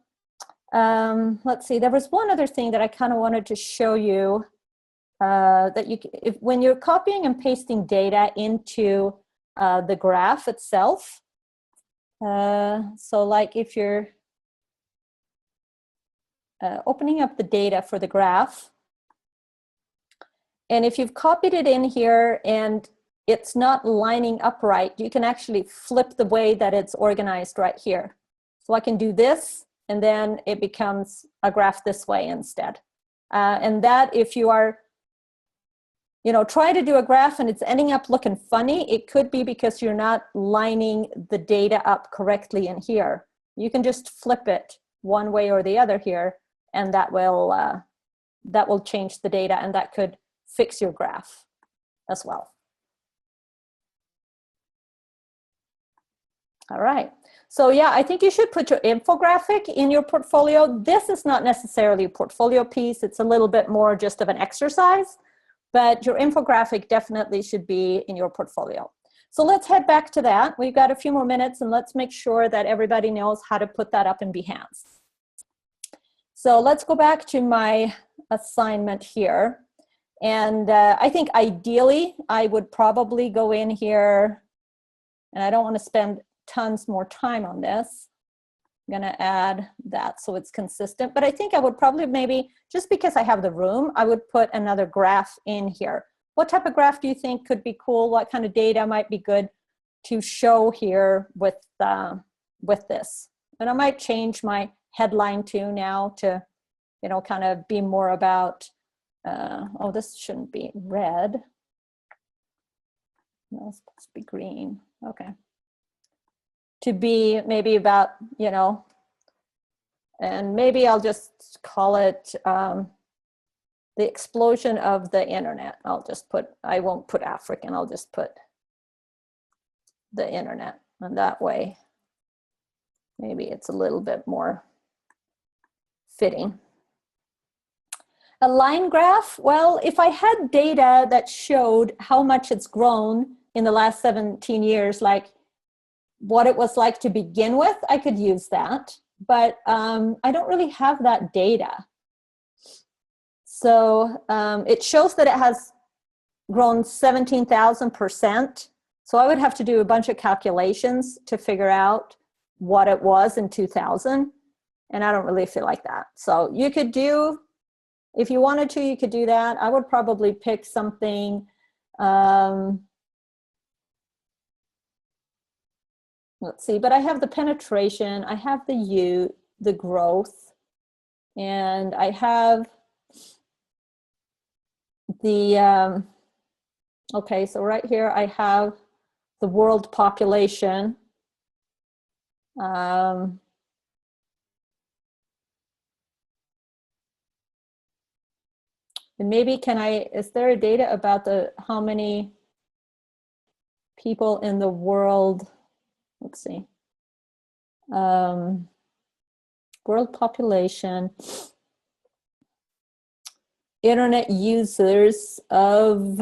Let's see, there was one other thing that I kind of wanted to show you, that when you're copying and pasting data into the graph itself, so like if you're opening up the data for the graph, and if you've copied it in here and it's not lining up right, you can actually flip the way that it's organized right here. So I can do this, and then it becomes a graph this way instead. And that, if you are, you know, try to do a graph and it's ending up looking funny, it could be because you're not lining the data up correctly in here. You can just flip it one way or the other here, and that will change the data, and that could fix your graph as well. All right. So yeah, I think you should put your infographic in your portfolio. This is not necessarily a portfolio piece. It's a little bit more just of an exercise, but your infographic definitely should be in your portfolio. So let's head back to that. We've got a few more minutes, and let's make sure that everybody knows how to put that up in Behance. So let's go back to my assignment here. And I think ideally, I would probably go in here, and I don't want to spend tons more time on this. I'm going to add that so it's consistent, but I think I would probably maybe, just because I have the room, I would put another graph in here. What type of graph do you think could be cool? What kind of data might be good to show here with this? And I might change my headline too now to, you know, kind of be more about, oh, this shouldn't be red. No, it's supposed to be green. Okay. To be maybe about, you know, and maybe I'll just call it the explosion of the internet. I'll just put, I won't put African, I'll just put the internet. And that way, maybe it's a little bit more fitting. A line graph, well, if I had data that showed how much it's grown in the last 17 years, like, what it was like to begin with, I could use that, but I don't really have that data. So it shows that it has grown 17,000%. So I would have to do a bunch of calculations to figure out what it was in 2000. And I don't really feel like that. So you could do, if you wanted to, you could do that. I would probably pick something, let's see, but I have the penetration, I have the growth, and I have the, okay, so right here I have the world population. And maybe is there a data about how many people in the world, let's see, world population, internet users of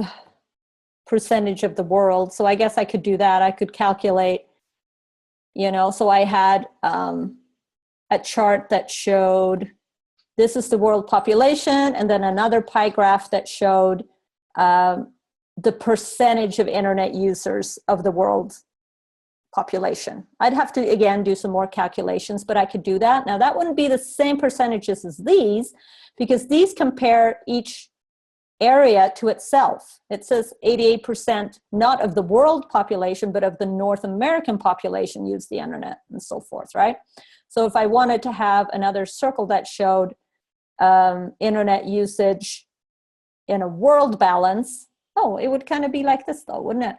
percentage of the world. So I guess I could do that. I could calculate, you know, so I had a chart that showed this is the world population, and then another pie graph that showed the percentage of internet users of the world population. I'd have to, again, do some more calculations, but I could do that. Now, that wouldn't be the same percentages as these, because these compare each area to itself. It says 88% not of the world population, but of the North American population use the internet, and so forth, right? So if I wanted to have another circle that showed internet usage in a world balance, oh, it would kind of be like this though, wouldn't it?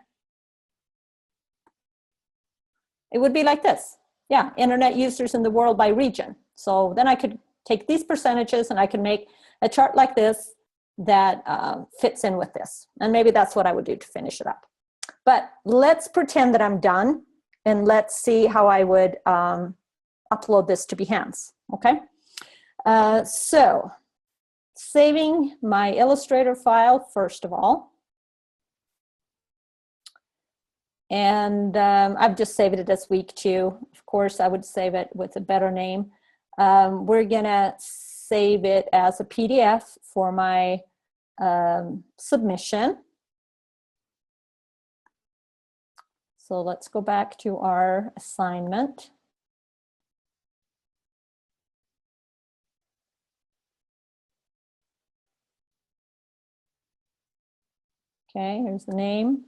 It would be like this. Yeah, internet users in the world by region. So then I could take these percentages and I could make a chart like this that fits in with this. And maybe that's what I would do to finish it up. But let's pretend that I'm done, and let's see how I would upload this to Behance, okay? So saving my Illustrator file, first of all. And I've just saved it as week 2. Of course, I would save it with a better name. We're gonna save it as a PDF for my submission. So let's go back to our assignment. Okay, here's the name.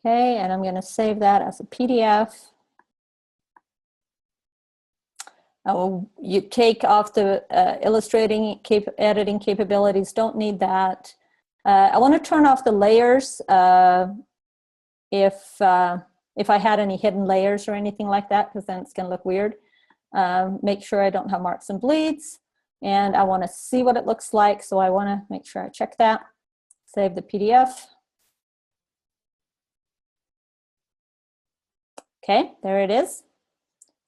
Okay, and I'm going to save that as a PDF. You take off the editing capabilities, don't need that. I want to turn off the layers if I had any hidden layers or anything like that, because then it's going to look weird. Make sure I don't have marks and bleeds, and I want to see what it looks like, so I want to make sure I check that. Save the PDF. Okay, there it is.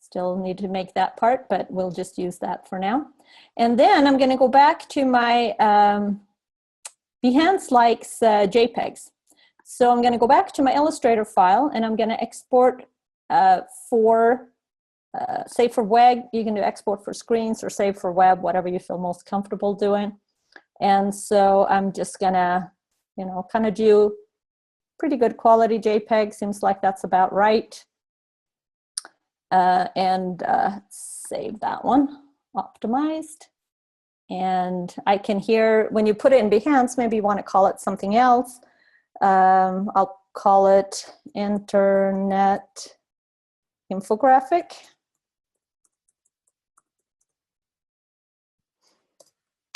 Still need to make that part, but we'll just use that for now. And then I'm going to go back to my Behance likes JPEGs. So I'm going to go back to my Illustrator file, and I'm going to export for, save for web. You can do export for screens or save for web, whatever you feel most comfortable doing. And so I'm just going to, you know, kind of do pretty good quality JPEG. Seems like that's about right. And save that one, optimized. And I can hear, when you put it in Behance, maybe you want to call it something else. I'll call it Internet Infographic.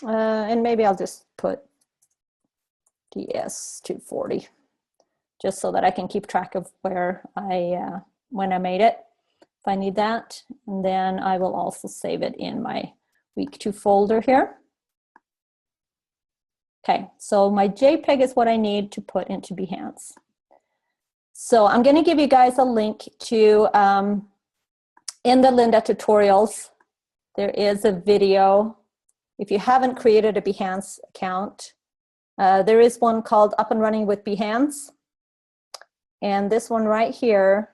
And maybe I'll just put DES240, just so that I can keep track of where when I made it, if I need that. And then I will also save it in my week 2 folder here. Okay, so my JPEG is what I need to put into Behance. So I'm going to give you guys a link to in the Linda tutorials, there is a video. If you haven't created a Behance account, there is one called Up and Running with Behance. And this one right here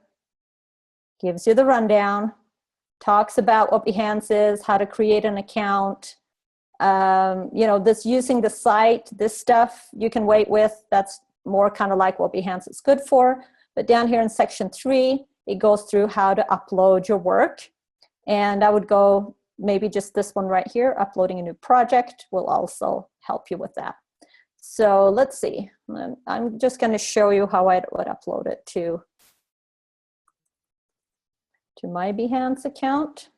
gives you the rundown, talks about what Behance is, how to create an account. You know, this using the site, this stuff you can wait with. That's more kind of like what Behance is good for. But down here in section 3, it goes through how to upload your work. And I would go maybe just this one right here, uploading a new project will also help you with that. So let's see. I'm just going to show you how I would upload it to my Behance account.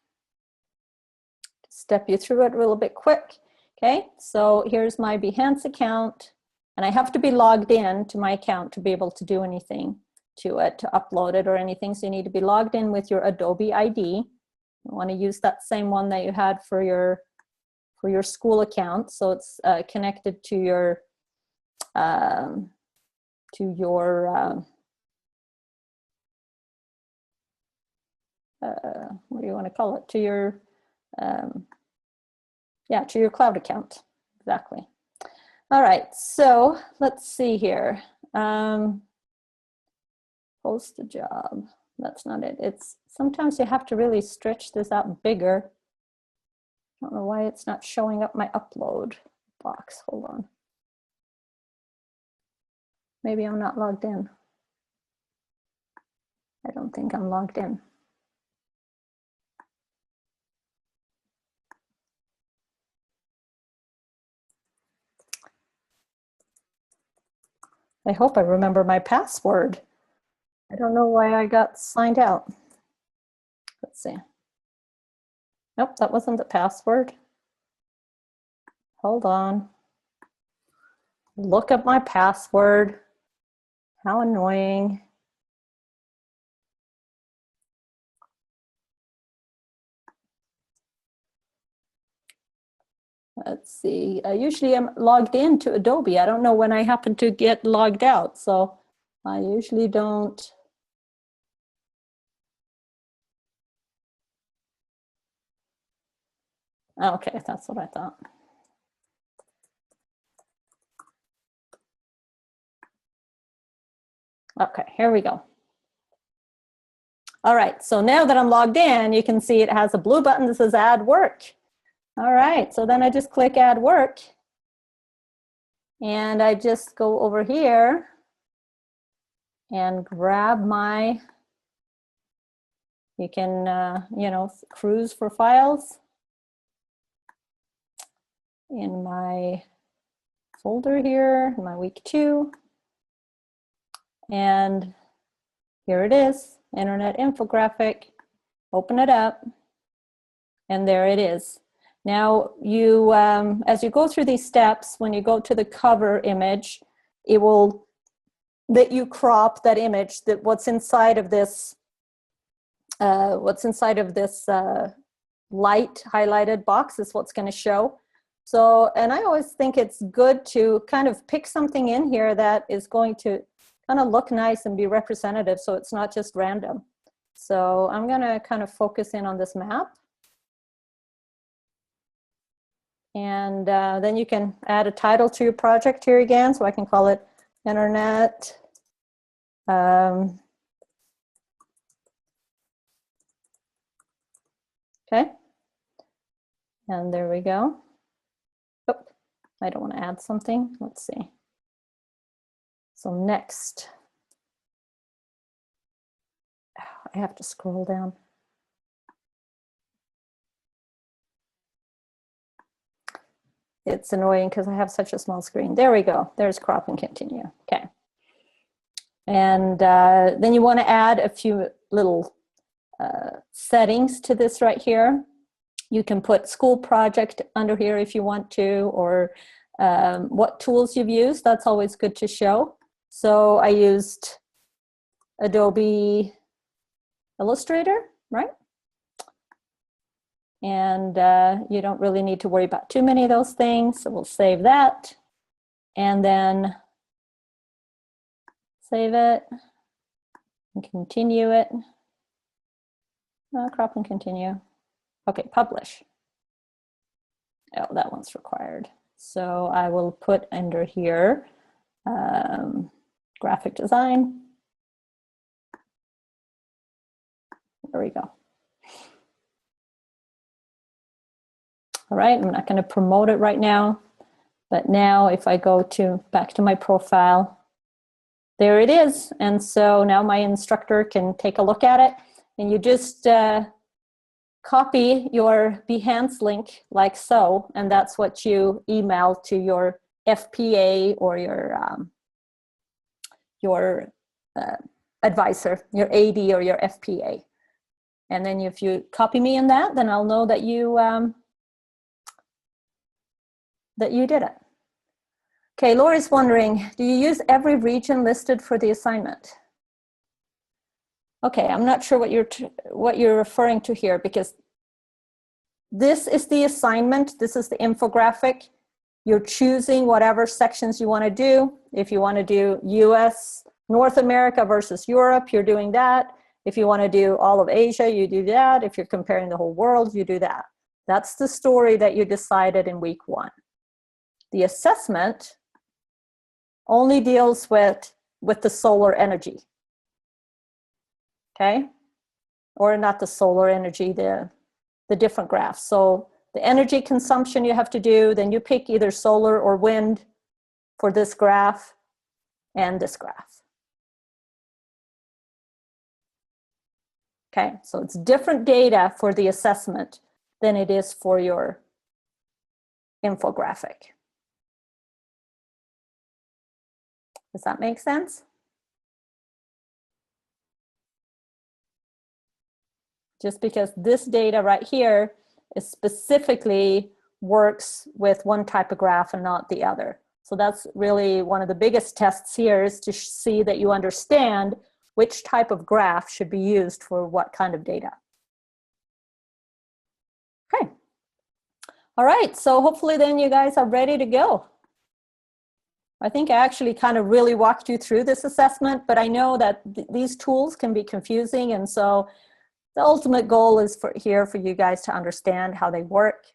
Step you through it a little bit quick. Okay, so here's my Behance account, and I have to be logged in to my account to be able to do anything to it, to upload it or anything. So you need to be logged in with your Adobe ID. You want to use that same one that you had for your school account. So it's connected to your what do you want to call it? To your yeah, to your cloud account. Exactly. All right, so let's see here. Post a job. That's not it. It's sometimes you have to really stretch this out bigger. I don't know why it's not showing up my upload box. Hold on. Maybe I'm not logged in. I don't think I'm logged in. I hope I remember my password. I don't know why I got signed out. Let's see. Nope, that wasn't the password. Hold on. Look up my password. How annoying. Let's see. Usually I'm logged in to Adobe. I don't know when I happen to get logged out, so I usually don't. Okay, that's what I thought. Okay, here we go. All right, so now that I'm logged in, you can see it has a blue button that says Add Work. All right, so then I just click Add Work. And I just go over here and grab my, you can, you know, cruise for files in my folder here, my week 2. And here it is, Internet Infographic. Open it up, and there it is. Now, you, as you go through these steps, when you go to the cover image, it will let you crop that image, that what's inside of this light highlighted box is what's going to show. So, and I always think it's good to kind of pick something in here that is going to kind of look nice and be representative, so it's not just random. So I'm going to kind of focus in on this map. And then you can add a title to your project here again. So I can call it Internet okay. And there we go. Oh, I don't want to add something. Let's see. So next, I have to scroll down. It's annoying because I have such a small screen. There we go. There's crop and continue. Okay. And then you want to add a few little settings to this right here. You can put school project under here if you want to, or what tools you've used. That's always good to show. So I used Adobe Illustrator, right? And you don't really need to worry about too many of those things. So we'll save that and then save it and continue it. Crop and continue. Okay, publish. Oh, that one's required. So I will put under here graphic design. There we go. All right, I'm not going to promote it right now, but now if I go back to my profile, there it is. And so now my instructor can take a look at it, and you just copy your Behance link like so, and that's what you email to your FPA or your advisor, your AD or your FPA. And then if you copy me in that, then I'll know that you did it. Okay, Lori's wondering, do you use every region listed for the assignment? Okay, I'm not sure what you're referring to here, because this is the assignment, this is the infographic. You're choosing whatever sections you want to do. If you want to do US, North America versus Europe, you're doing that. If you want to do all of Asia, you do that. If you're comparing the whole world, you do that. That's the story that you decided in week 1. The assessment only deals with the solar energy. Okay? Or not the solar energy, the different graphs. So the energy consumption you have to do, then you pick either solar or wind for this graph and this graph. Okay, so it's different data for the assessment than it is for your infographic. Does that make sense? Just because this data right here is specifically works with one type of graph and not the other. So that's really one of the biggest tests here, is to see that you understand which type of graph should be used for what kind of data. Okay. All right, so hopefully then you guys are ready to go. I think I actually kind of really walked you through this assessment, but I know that these tools can be confusing, and so the ultimate goal is here for you guys to understand how they work.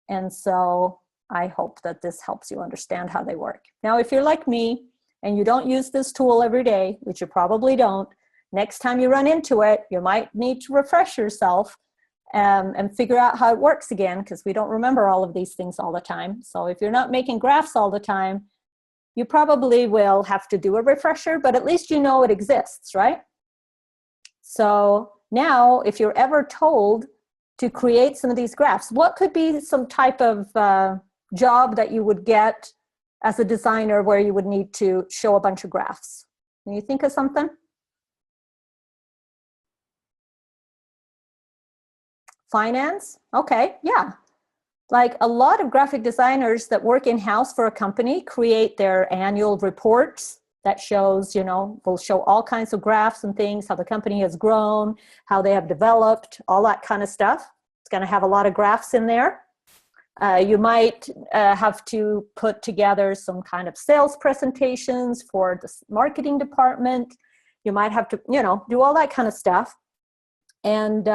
And so I hope that this helps you understand how they work. Now, if you're like me and you don't use this tool every day, which you probably don't, next time you run into it, you might need to refresh yourself and figure out how it works again, because we don't remember all of these things all the time. So if you're not making graphs all the time, you probably will have to do a refresher, but at least you know it exists, right? So now, if you're ever told to create some of these graphs, what could be some type of job that you would get as a designer where you would need to show a bunch of graphs? Can you think of something? Finance? Okay, yeah. Like a lot of graphic designers that work in-house for a company create their annual reports that shows, you know, will show all kinds of graphs and things, how the company has grown, how they have developed, all that kind of stuff. It's going to have a lot of graphs in there. You might have to put together some kind of sales presentations for the marketing department. You might have to, you know, do all that kind of stuff. And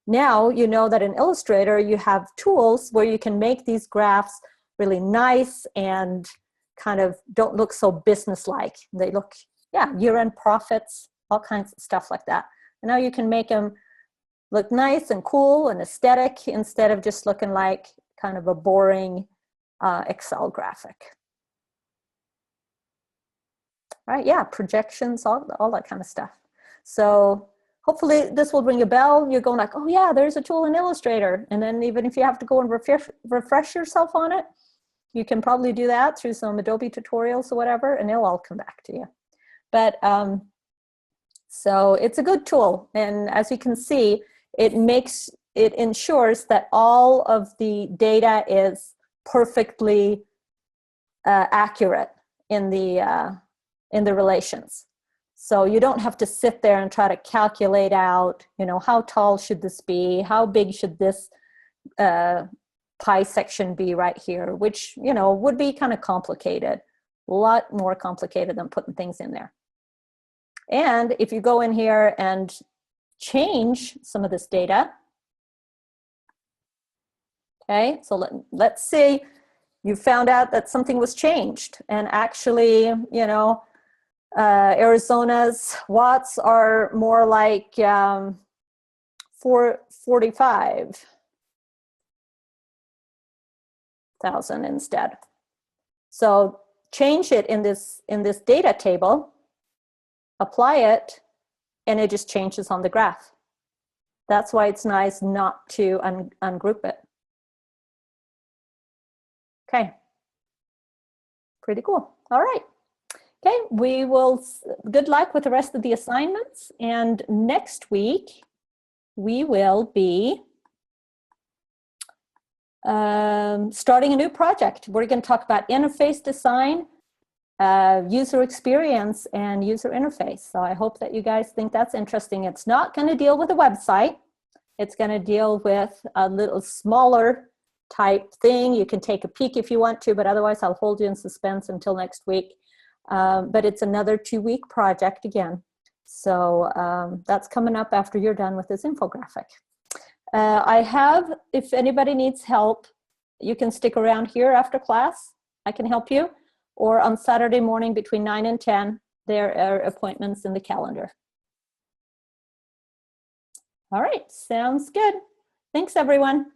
now you know that in Illustrator you have tools where you can make these graphs really nice and kind of don't look so business-like. They look, yeah, year-end profits, all kinds of stuff like that. And now you can make them look nice and cool and aesthetic instead of just looking like kind of a boring Excel graphic. Right, yeah, projections, all that kind of stuff. So hopefully this will ring a bell. You're going like, oh yeah, there's a tool in Illustrator. And then even if you have to go and refresh yourself on it, you can probably do that through some Adobe tutorials or whatever, and it'll all come back to you. But so it's a good tool. And as you can see, it ensures that all of the data is perfectly accurate in the relations. So you don't have to sit there and try to calculate out, you know, how tall should this be? How big should this pie section be right here? Which, you know, would be kind of complicated, a lot more complicated than putting things in there. And if you go in here and change some of this data. Okay, so let's say you found out that something was changed, and actually, you know, Arizona's watts are more like 445,000 instead. So change it in this data table, apply it, and it just changes on the graph. That's why it's nice not to ungroup it. Okay, pretty cool. All right. Okay, we will, good luck with the rest of the assignments. And next week, we will be starting a new project. We're going to talk about interface design, user experience, and user interface. So I hope that you guys think that's interesting. It's not going to deal with a website. It's going to deal with a little smaller type thing. You can take a peek if you want to, but otherwise I'll hold you in suspense until next week. But it's another 2-week project again. So that's coming up after you're done with this infographic. I have, if anybody needs help, you can stick around here after class. I can help you. Or on Saturday morning between 9 and 10, there are appointments in the calendar. All right, sounds good. Thanks, everyone.